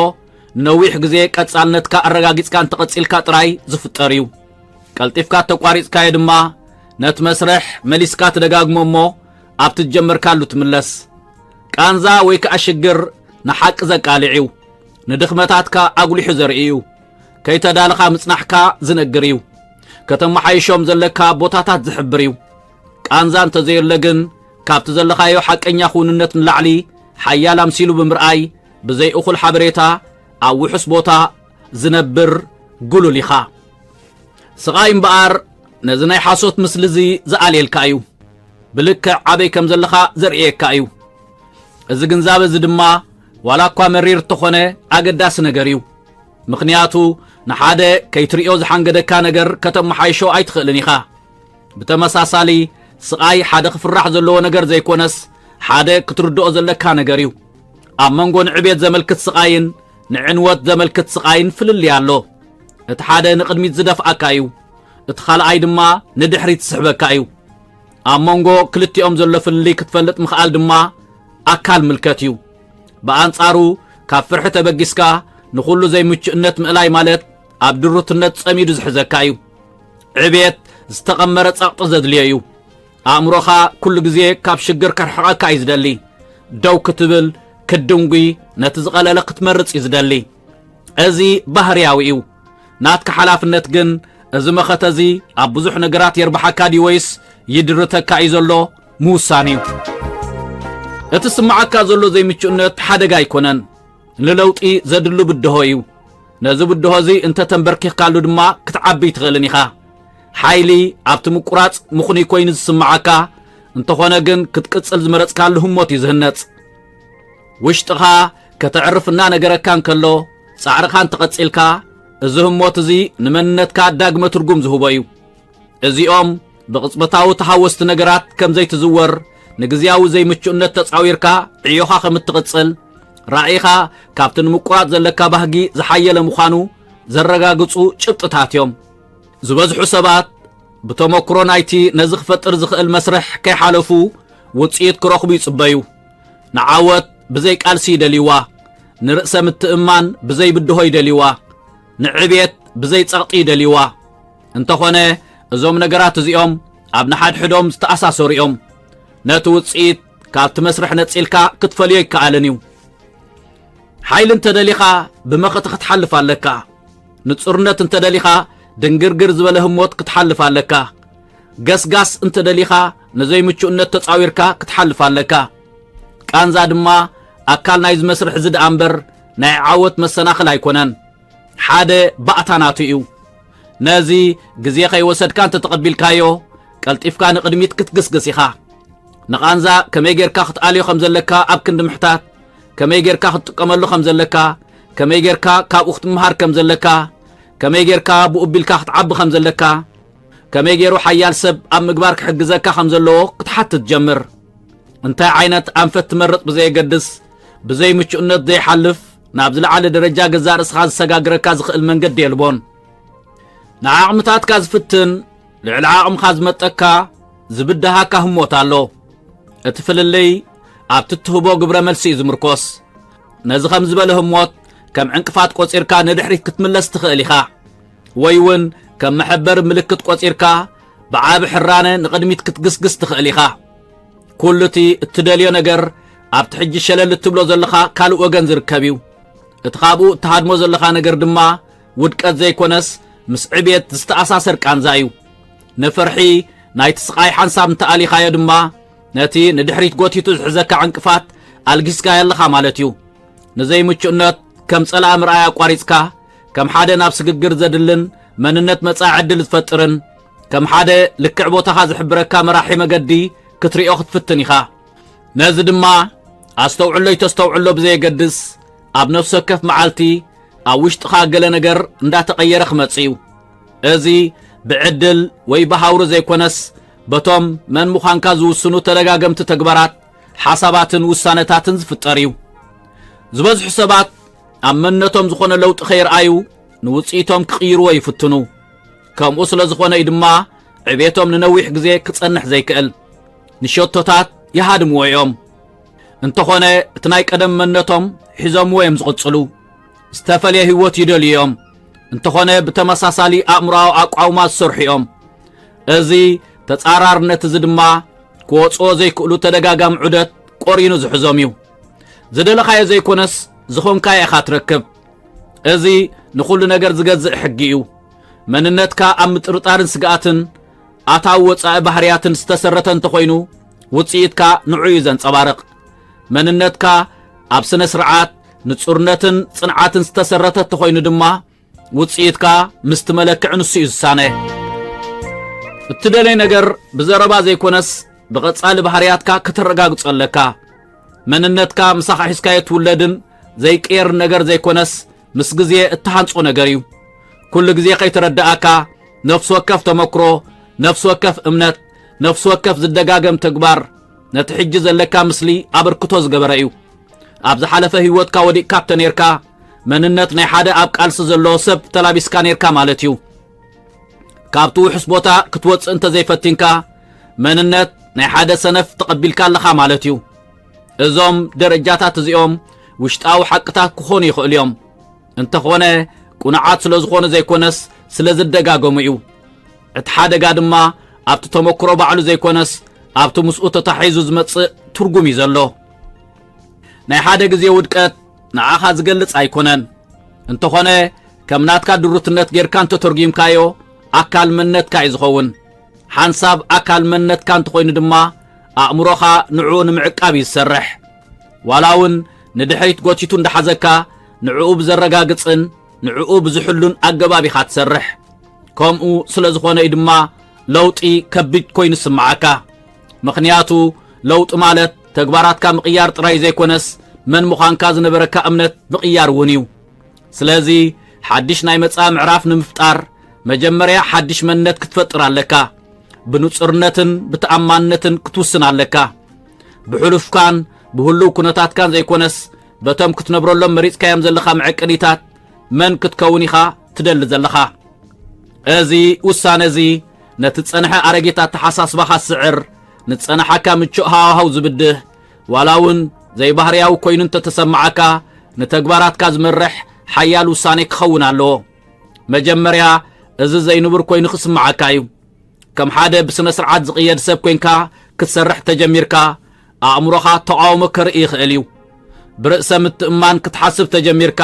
ነዊሕ ግዜ ቀጻልነትካ ኣረጋጊጽካ እንተቐጺልካ ጥራይ ዝፍጠር እዩ ቀልጢፍካ ተቋሪጽካዮ ድማ ነቲ መስርሕ መሊስካ ትደጋግሞ እሞ ኣብቲ ትጀመርካሉ ትምለስ ቃንዛ ወይ ከዓ ሽግር ንሓቂ ዘቃልዕ እዩ ንድኽመታትካ ኣጉሊሑ ዘርኢ እዩ ከይተዳልኻ ምጽናሕካ ዝነግር እዩ ከተመሓይሾም ዘለካ ቦታታት ዝሕብር እዩ ቃንዛ እንተዘየለ ግን ካብቲ ዘለኻዮ ሓቀኛ ኹንነት ንላዕሊ ሓያል ኣምሲሉ ብምርኣይ ብዘይ እኹል ሓበሬታ ኣብ ውሑስ ቦታ ዝነብር ጉሉል ኢኻ ስቓይ እምበኣር ነዚ ናይ ሓሶት ምስሊ እዚ ዝኣልየልካ እዩ ብልክዕ ዓበይ ከም ዘለኻ ዘርእየካ እዩ እዚ ግንዛበ እዚ ድማ ዋላ እኳ መሪር ተኾነ ኣገዳሲ ነገር እዩ ምኽንያቱ ንሓደ ከይትሪኦ ዝሓንገደካ ነገር ከተመሓይሾ ኣይትኽእልን ኢኻ ብተመሳሳሊ ስቓይ ሓደ ክፍራሕ ዘለዎ ነገር ዘይኮነስ ሓደ ክትርድኦ ዘለካ ነገር እዩ ኣብ መንጎ ንዕቤት ዘመልክት ስቓይን ንዕንወት ዘመልክት ስቓይን ፍልልይ ኣሎ እቲ ሓደ ንቕድሚት ዝደፍኣካ እዩ እቲ ካልኣይ ድማ ንድሕሪት ዝስሕበካ እዩ ኣብ መንጎ ክልቲኦም ዘሎ ፍልልይ ክትፈልጥ ምኽኣል ድማ ኣካል ምልከት እዩ ብኣንጻሩ ካብ ፍርሒ ተበጊስካ ንኹሉ ዘይምችእነት ምእላይ ማለት ኣብ ድሩትነት ጸሚዱ ዝሕዘካ እዩ ዕቤት ዝተቐመረ ጸቕጢ ዘድልዮ እዩ ኣእምሮኻ ኩሉ ግዜ ካብ ሽግር ከርሕቐካ እዩ ዝደሊ ደው ክትብል ክድንጉ ነቲ ዝቐለለ ክትመርጽ እዩ ዝደሊ እዚ ባህርያዊ እዩ ናትካ ሓላፍነት ግን እዚ መኸተ እዚ ኣብ ብዙሕ ነገራት የርባሓካ ዲ ወይስ ይድርተካ እዩ ዘሎ ምውሳን እዩ እቲ ስምዓካ ዘሎ ዘይምችእነት ሓደጋ ኣይኮነን ንለውጢ ዘድሉ ብድሆ እዩ ነዚ ብድሆ እዚ እንተተንበርኪኽካሉ ድማ ክትዓቢ ትኽእልን ኢኻ ሓይሊ ኣብቲ ምቁራጽ ምኹኒ ኮይኑ ዝስምዓካ እንተኾነ ግን ክትቅጽል ዝመረጽካሉ ህሞት እዩ ዝህነጽ ውሽጥኻ ከተዕርፍና ነገረካ እንከሎ ጻዕርኻ እንተቐጺልካ እዚ ህሞት እዚ ንመንነትካ ዳግመ ትርጉም ዝህቦ እዩ እዚኦም ብቕጽበታዊ ተሃወስቲ ነገራት ከም ዘይትዝወር ንግዝያዊ ዘይምችእነት ተጻዊርካ ዕዮኻ ከም እትቕጽል ራእይኻ ካብቲ ንምቁራጽ ዘለካ ባህጊ ዝሓየለ ምዃኑ ዘረጋግጹ ጭብጥታት እዮም ዝበዝሑ ሰባት ብተመክሮ ናይቲ ነዚ ክፈጥር ዝኽእል መስርሕ ከይሓለፉ ውፅኢት ክረኽቡ ይጽበዩ ንዓወት ብዘይ ቃልሲ ይደልይዋ ንርእሰ ምትእማን ብዘይ ብድሆ ይደልይዋ ንዕቤት ብዘይ ጸቕጢ ይደልይዋ እንተኾነ እዞም ነገራት እዚኦም ኣብ ንሓድሕዶም ዝተኣሳሰሩ እዮም ነቲ ውፅኢት ካብቲ መስርሕ ነጺልካ ክትፈልዮ ይከኣልን እዩ ሓይሊ እንተደሊኻ ብመኸቲ ክትሓልፍ ኣለካ ንጹርነት እንተደሊኻ ድንግርግር ዝበለ ህሞት ክትሓልፍ ኣለካ ገስጋስ እንተደሊኻ ንዘይምችእነት ተጻዊርካ ክትሓልፍ ኣለካ ቃንዛ ድማ ኣካል ናይ ዝመስርሕ እዚ ደኣ እምበር ናይ ዓወት መሰናኽል ኣይኮነን ሓደ ባእታናቱ እዩ ነዚ ግዜ ከይወሰድካ እንተተቐቢልካዮ ቀልጢፍካ ንቕድሚት ክትግስግስ ኢኻ ንቓንዛ ከመይ ጌርካ ክትኣልዮ ከም ዘለካ ኣብ ክንዲ ምሕታት ከመይ ጌርካ ክትጥቀመሉ ከም ዘለካ ከመይ ጌርካ ካብኡ ክትምሃር ከም ዘለካ ከመይ ጌርካ ብኡቢልካ ክትዓቢ ከም ዘለካ ከመይ ገይሩ ሓያል ሰብ ኣብ ምግባር ክሕግዘካ ከም ዘለዎ ክትሓትት ጀምር እንታይ ዓይነት ኣንፈት ትመርጥ ብዘየገድስ ብዘይ ምችእነት ዘይሓልፍ ናብ ዝለዓለ ደረጃ ገዛ ርእስኻ ዝሰጋግረካ ዝኽእል መንገዲ የልቦን ንዓቕምታትካ ዝፍትን ልዕሊ ዓቕምኻ ዝመጠካ ዝብድሃካ ህሞት ኣሎ እቲ ፍልልይ ኣብቲ እትህቦ ግብረ መልሲ እዩ ዝምርኮስ ነዚ ከም ዝበለ ህሞት ከም ዕንቅፋት ቆፂርካ ንድሕሪት ክትምለስ ትኽእል ኢኻ ወይ እውን ከም መሐበር ምልክት ቆፂርካ ብዓብ ሕራነ ንቕድሚት ክትግስግስ ትኽእል ኢኻ ኩሉ እቲ እትደልዮ ነገር ኣብቲ ሕጂ ሸለል እትብሎ ዘለኻ ካልእ ወገን ዝርከብ እዩ እቲ ካብኡ እትሃድሞ ዘለኻ ነገር ድማ ውድቀት ዘይኮነስ ምስ ዕቤት ዝተኣሳሰር ቃንዛ እዩ ንፍርሒ ናይቲ ስቓይ ሓንሳብ እንተኣሊኻዮ ድማ ነቲ ንድሕሪት ጎቲቱ ዝሕዘካ ዕንቅፋት ኣልጊስካ ኣለኻ ማለት እዩ ንዘይምችእነት ከም ጸላእ ምርኣይ ኣቋሪጽካ ከም ሓደ ናብ ስግግር ዘድልን መንነት መጻኢ ዕድል ዝፈጥርን ከም ሓደ ልክዕ ቦታኻ ዝሕብረካ መራሒ መገዲ ክትሪኦ ክትፍትን ኢኻ ነዚ ድማ ኣስተውዕሎ ይተስተውዕሎ ብዘየገድስ ኣብ ነፍሲ ወከፍ መዓልቲ ኣብ ውሽጥኻ ገለ ነገር እንዳተቐየረ ክመጽእ እዩ እዚ ብዕድል ወይ ብሃውሪ ዘይኮነስ በቶም መን ምዃንካ ዝውስኑ ተደጋገምቲ ተግባራት ሓሳባትን ውሳነታትን ዝፍጠር እዩ ዝበዝሑ ሰባት ኣብ መንነቶም ዝኾነ ለውጢ ከይረኣዩ ንውፅኢቶም ክቕይርዎ ይፍትኑ ከምኡ ስለ ዝኾነ እዩ ድማ ዕቤቶም ንነዊሕ ግዜ ክጸንሕ ዘይክእል ንሸቶታት ይሃድምዎ እዮም እንተኾነ እቲ ናይ ቀደም መንነቶም ሒዞምዎ እዮም ዝቕጽሉ ዝተፈልየ ህይወት ይደልዩ እዮም እንተኾነ ብተመሳሳሊ ኣእምሮኣዊ ኣቋውማ ዝሰርሑ እዮም እዚ ተጻራርነት እዚ ድማ ክወፅኦ ዘይክእሉ ተደጋጋሚ ዑደት ቆሪኑ ዝሕዞም እዩ ዝደለኻዮ ዘይኮነስ ዝኾንካዮ ኢኻ ትረክብ እዚ ንኹሉ ነገር ዝገዝእ ሕጊ እዩ መንነትካ ኣብ ምጥርጣርን ስግኣትን ኣታዊ ወፃኢ ባህርያትን ዝተሰረተ እንተኾይኑ ውጽኢትካ ንዑይ ዘንጸባርቕ መንነትካ ኣብ ስነ ስርዓት ንጹርነትን ጽንዓትን ዝተሰረተት ተኾይኑ ድማ ውጽኢትካ ምስቲ መለክዕ ንሱ እዩ ዝሳነ እትደለይ ነገር ብዘረባ ዘይኮነስ ብቐጻሊ ባህርያትካ ክትረጋግጸለካ መንነትካ ምሳኻ ሒዝካዮ ትውለድን ዘይቀየር ነገር ዘይኮነስ ምስ ግዜ እትሃንጾ ነገር እዩ ኩሉ ግዜ ከይትረዳእካ ነፍስ ወከፍ ተመክሮ ነፍስ ወከፍ እምነት ነፍስ ወከፍ ዝደጋገም ተግባር ነቲ ሕጂ ዘለካ ምስሊ ኣበርክቶ ዝገበረ እዩ ኣብ ዝሓለፈ ህይወትካ ወዲቕካ ተነርካ መንነት ናይ ሓደ ኣብ ቃልሲ ዘሎ ሰብ ተላቢስካ ነርካ ማለት እዩ ካብቲ ውሕስ ቦታ ክትወፅእ እንተ ዘይፈቲንካ መንነት ናይ ሓደ ሰነፍ ተቐቢልካ ኣለኻ ማለት እዩ እዞም ደረጃታት እዚኦም ውሽጣዊ ሓቅታት ክኾኑ ይኽእሉ እዮም እንተኾነ ቁንዓት ስለ ዝኾነ ዘይኮነስ ስለ ዝደጋገሙ እዩ እቲ ሓደጋ ድማ ኣብቲ ተመክሮ ባዕሉ ዘይኮነስ ኣብቲ ምስኡ ተታሒዙ ዝመጽእ ትርጉም እዩ ዘሎ ናይ ሓደ ግዜ ውድቀት ንዓኻ ዝገልጽ ኣይኮነን እንተኾነ ከም ናትካ ድሩትነት ጌርካ እንተተርጊምካዮ ኣካል መንነትካ እዩ ዝኸውን ሓንሳብ ኣካል መንነትካ እንተኾይኑ ድማ ኣእምሮኻ ንዕኡ ንምዕቃብ እዩ ዝሰርሕ ዋላ እውን ንድሕሪት ጎቲቱ እንዳሓዘካ ንዕኡ ብዘረጋግፅን ንዕኡ ብዝሕሉን ኣገባብ ኢኻ ትሰርሕ ከምኡ ስለ ዝኾነ እዩ ድማ ለውጢ ከቢድ ኮይኑ ስምዓካ ምኽንያቱ ለውጢ ማለት ተግባራትካ ምቕያር ጥራይ ዘይኮነስ መን ምዃንካ ዝነበረካ እምነት ምቕያር እውን እዩ ስለዚ ሓድሽ ናይ መጻኢ ምዕራፍ ንምፍጣር መጀመርያ ሓድሽ መንነት ክትፈጥር ኣለካ ብንጹርነትን ብተኣማንነትን ክትውስን ኣለካ ብሕሉፍካን ብህሉው ኩነታትካን ዘይኮነስ በቶም ክትነብረሎም መሪፅካዮም ዘለኻ መዐቀኒታት መን ክትከውን ኢኻ ትደሊ ዘለኻ እዚ ውሳነ እዚ ነቲ ጸንሐ ኣረጌታ ተሓሳስባኻ ስዕር ንጸንሐካ ምቹእ ሃዋሃው ዝብድህ ዋላ እውን ዘይባህርያዊ ኮይኑ እንተተሰማዓካ ንተግባራትካ ዝመርሕ ሓያል ውሳኔ ክኸውን ኣለዎ መጀመርያ እዚ ዘይንብር ኮይኑ ክስምዓካ እዩ ከም ሓደ ብስነ ስርዓት ዝቕየድ ሰብ ኮይንካ ክትሰርሕ ተጀሚርካ ኣእምሮኻ ተቃውሞ ከርኢ ይኽእል እዩ ብርእሰ ምትእማን ክትሓስብ ተጀሚርካ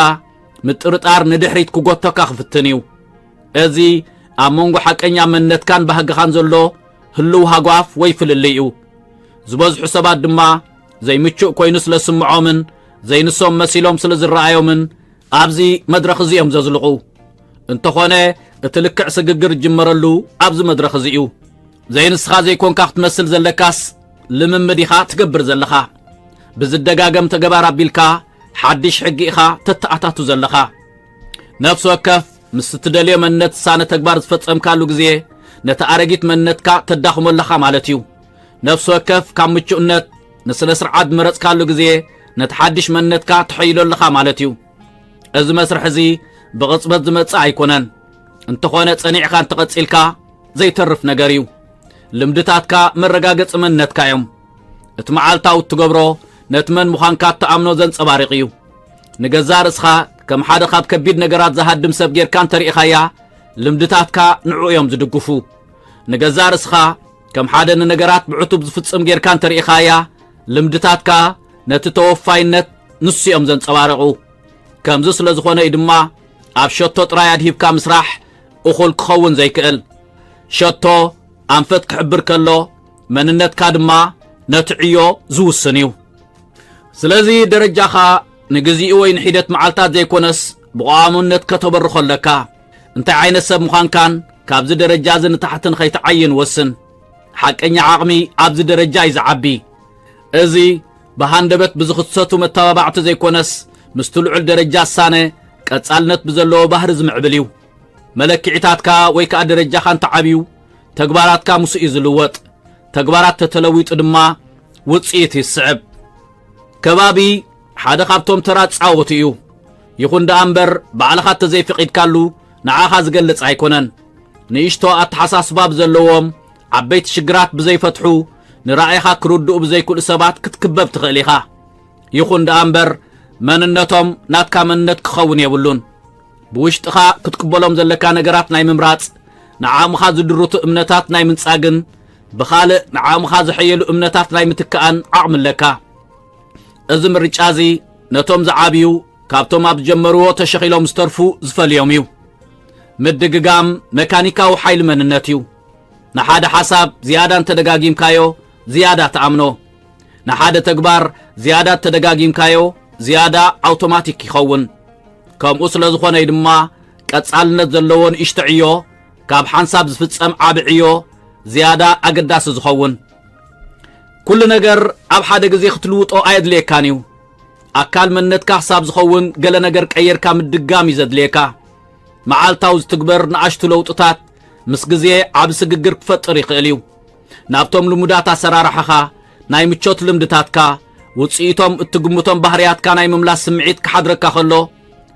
ምጥርጣር ንድሕሪት ክጎተካ ክፍትን እዩ እዚ ኣብ መንጎ ሓቀኛ መንነትካን ባህግኻን ዘሎ ህልው ሃጓፍ ወይ ፍልሊ እዩ ዝበዝሑ ሰባት ድማ ዘይምቹእ ኮይኑ ስለ ስምዖምን ዘይንሶም መሲሎም ስለ ዝረኣዮምን ኣብዚ መድረኽ እዚኦም ዘዝልቑ እንተኾነ እቲ ልክዕ ስግግር ጅመረሉ ኣብዚ መድረኽ እዚ እዩ ዘይንስኻ ዘይኮንካ ክትመስል ዘለካስ ልምምድ ኢኻ ትገብር ዘለኻ ብዝደጋገም ተገባር ኣቢልካ ሓድሽ ሕጊ ኢኻ ተተኣታቱ ዘለኻ ነፍሲ ወከፍ ምስ እትደልዮ መንነት ሳነ ተግባር ዝፈጸምካሉ ግዜ ነቲ ኣረጊት መንነትካ ተዳኽመለኻ ማለት እዩ ነፍሲ ወከፍ ካብ ምቹእነት ንስነ ስርዓት ዝመረፅካሉ ግዜ ነቲ ሓድሽ መንነትካ ትሐይለለኻ ማለት እዩ እዚ መስርሕ እዚ ብቕፅበት ዝመጽእ ኣይኮነን እንተኾነ ጸኒዕካ እንተቐጺልካ ዘይተርፍ ነገር እዩ ልምድታትካ መረጋገፂ መንነትካ እዮም እቲ መዓልታዊ እትገብሮ ነቲ መን ምዃንካ እተኣምኖ ዘንጸባሪቕ እዩ ንገዛ ርእስኻ ከም ሓደ ካብ ከቢድ ነገራት ዝሃድም ሰብ ጌርካ እንተሪኢኻያ ልምድታትካ ንዑ እዮም ዝድግፉ ንገዛ ርእስኻ ከም ሓደ ንነገራት ብዕቱብ ዝፍጽም ጌርካ እንተሪኢኻያ ልምድታትካ ነቲ ተወፋይነት ንሱ እዮም ዘንጸባርቑ ከምዚ ስለ ዝኾነ እዩ ድማ ኣብ ሸቶ ጥራይ ኣድሂብካ ምስራሕ እኹል ክኸውን ዘይክእል ሸቶ ኣንፈት ክሕብር ከሎ መንነትካ ድማ ነቲ ዕዮ ዝውስን እዩ ስለዚ ደረጃኻ ንግዚኡ ወይ ንሒደት መዓልታት ዘይኮነስ ብቋሙነት ከተበርኾ ኣለካ እንታይ ዓይነት ሰብ ምዃንካን ካብዚ ደረጃ እዚ ንታሕትን ከይትዓይን ወስን ሓቀኛ ዓቕሚ ኣብዚ ደረጃ እዩ ዝዓቢ እዚ ብሃንደበት ብዝኽሰቱ መተባባዕቲ ዘይኮነስ ምስቲ ልዑል ደረጃ ሳነ ቀጻልነት ብዘለዎ ባህሪ ዝምዕብል እዩ መለክዒታትካ ወይ ከዓ ደረጃኻ እንተዓብዩ ተግባራትካ ምስኡ እዩ ዝልወጥ ተግባራት ተተለዊጡ ድማ ውፅኢት ይስዕብ ከባቢ ሓደ ካብቶም ተራ ፃወቱ እዩ ይኹን ደኣ እምበር ባዕልኻ ተዘይፈቒድካሉ ንዓኻ ዝገልጽ ኣይኮነን ንእሽቶ ኣተሓሳስባ ብዘለዎም ዓበይቲ ሽግራት ብዘይፈትሑ ንራእይኻ ክርድኡ ብዘይክእሉ ሰባት ክትክበብ ትኽእል ኢኻ ይኹን ደኣ እምበር መንነቶም ናትካ መንነት ክኸውን የብሉን ብውሽጥኻ ክትቅበሎም ዘለካ ነገራት ናይ ምምራጽ ንዓቕምኻ ዝድርቱ እምነታት ናይ ምንጻግን ብኻልእ ንዓቕምኻ ዝሐየሉ እምነታት ናይ ምትካኣን ዓቕሚ ኣለካ እዚ ምርጫ እዚ ነቶም ዝዓብዩ ካብቶም ኣብ ዝጀመርዎ ተሸኺሎም ዝተርፉ ዝፈልዮም እዩ ምድግጋም መካኒካዊ ሓይሊ መንነት እዩ ንሓደ ሓሳብ ዝያዳ እንተደጋጊምካዮ زيادة تأمنو نحادة تكبار زيادة تدقاقيم كايو زيادة أوتوماتيك يخون كم أصل زخونا يدما كتسالنا زلون اشتعيو كاب حنساب زفتسم عابعيو زيادة أقداس زخون كل نجر أب حدا جزي ختلوط أو عيد ليكانيو أكال من نتكا حساب زخون قال نجر كأير كام الدقامي زد ليكا معالتاوز تكبر نعشتو لوطتات مسجزي عبس ججر كفت ريقليو نابتوم لمداتا سرارحخا ناي متشوت لمدتاتكا وصيتهم التقمتهم بحريات كان اي مملاس سمعيت كحدركا خلو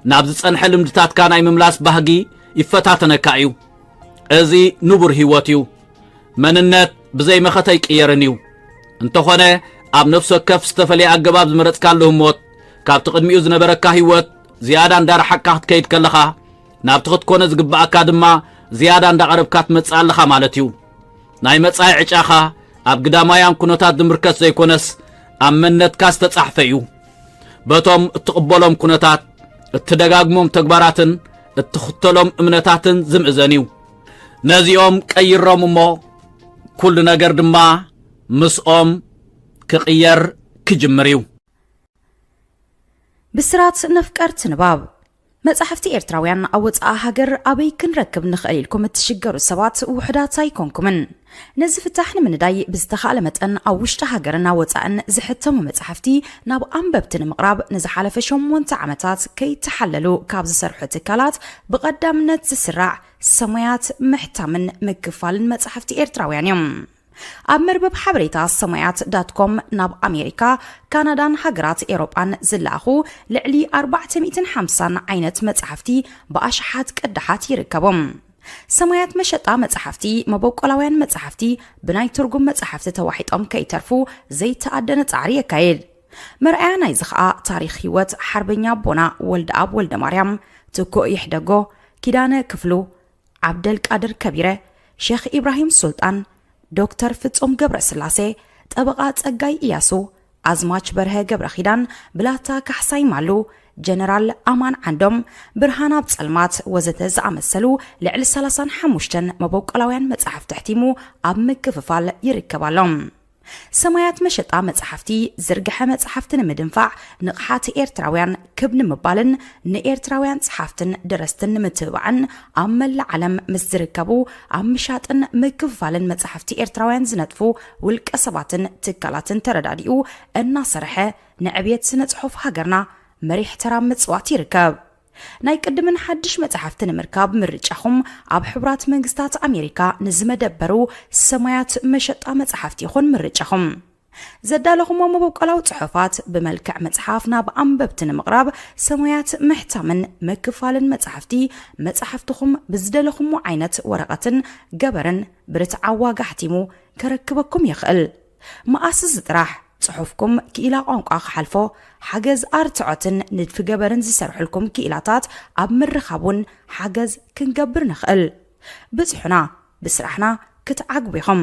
نابز صنح لمدتاتكا ناي مملاس بهجي يفتاتنكايو ازي نبر هيواتيو مننت بزي مختي قيرنيو انت خونه اب نفسك كف استفلي اجباب زمرت كالهم موت كاب تقدميو زنبركا هيوت زياده اندار حقات كيد كلخا نابتخت كونه زغباكا دما زياده اندار قربكات مصالخا مالتيو ناي مصاي عጫኻ ኣብ ግዳማያን ኩነታት ድምርከት ዘይኮነስ ኣመነት ካስ ተጻሕፈዩ በቶም እትቅበሎም ኩነታት እትደጋግሞም ተግባራትን እትኽተሎም እምነታትን ዝምእዘኒው ነዚኦም ቀይሮም እሞ ኩሉ ነገር ድማ ምስኦም ክቅየር ክጅምሪው ብስራት ነፍቀርት ንባብ መጽሐፍቲ ኤርትራውያን ኣወጻኣ ሃገር ኣበይ ክንረክብ ንኽእል ኢልኩም እትሽገሩ ሰባት ውሕዳት ኣይኮንኩምን ነዚ ፍታሕ ንምንዳይ ብዝተኻለ መጠን ኣብ ውሽጢ ሃገርና ወጻእን ዝሕተሙ መጽሐፍቲ ናብ ኣንበብቲ ንምቕራብ ንዝሓለፈ 8 ዓመታት ከይተሓለሉ ካብ ዝሰርሑ ትካላት ብቐዳምነት ዝስራዕ ሰማያት ምሕታምን ምክፋልን መጽሐፍቲ ኤርትራውያን እዮም ኣብ መርበብ ሓበሬታ ሰማያት.com ናብ ኣሜሪካ ካናዳን ሃገራት ኤውሮጳን ዝላኹ ልዕሊ 450 ዓይነት መጽሐፍቲ ብኣሽሓት ቅድሓት ይርከቦም ሰማያት መሸጣ መጽሐፍቲ መበቆላውያን መጽሐፍቲ ብናይ ትርጉም መጽሐፍቲ ተዋሒጦም ከይተርፉ ዘይተኣደነ ጻዕሪ የካይድ መርኣያ ናይ ዝኸኣ ታሪኽ ህይወት ሓርበኛ ቦና ወልደ ኣብ ወልደ ማርያም ትኮ ይሕደጎ ኪዳነ ክፍሉ ዓብደል ቃድር ከቢረ ሼኽ ኢብራሂም ሱልጣን ዶክተር ፍጹም ገብረ ስላሴ ጠበቃ ጸጋይ ኢያሱ አዝማች በርሀ ገብረ ኺዳን ብላታ ካሕሳይ ማሉ ጀነራል አማን ዓንዶም ብርሃን ኣብ ጸልማት ወዘተ ዝኣመሰሉ ልዕሊ 35 መበቆላውያን መጽሐፍቲ ሕቲሙ ኣብ ምክፍፋል ይርከባሎም ሰማያት መሸጣ መጽሐፍቲ ዝርግሐ መጽሐፍትን ምድንፋዕ ንቕሓት ኤርትራውያን ክብን ምባልን ንኤርትራውያን ጸሐፍትን ደረስትን ምትባዕን ኣብ መላእ ዓለም ምስ ዝርከቡ ኣብ ምሻጥን ምክፍፋልን መጽሐፍቲ ኤርትራውያን ዝነጥፉ ውልቀ ሰባትን ትካላትን ተረዳዲኡ እናሰርሐ ንዕብየት ስነ ጽሑፍ ሃገርና መሪሕ ተራ ምጽዋት ይርከብ ናይ ቅድምን ሓድሽ መጽሐፍትን ምርካብ ምርጫኹም ኣብ ሕብራት መንግስታት ኣሜሪካ ንዝመደበሩ ሰማያት መሸጣ መጽሐፍቲ ይኹን ምርጫኹም ዘዳለኹም መበቆላው ጽሑፋት ብመልክዕ መጽሐፍ ናብ ኣንበብትን ምቕራብ ሰማያት ምሕታምን መክፋልን መጽሐፍትኹም ብዝደለኹም ዓይነት ወረቐትን ገበርን ብርትዓዋ ጋሕቲሙ ከረክበኩም ይኽእል ማኣስ ዝጥራሕ ጽሑፍኩም ክኢላ ቋንቋ ክሓልፎ ሓገዝ ኣርትዖትን ንድፊ ገበርን ዝሰርሑልኩም ክኢላታት ኣብ ምርኻቡን ሓገዝ ክንገብር ንኽእል ብጽሑና ብስራሕና ክትዓግቡ ኢኹም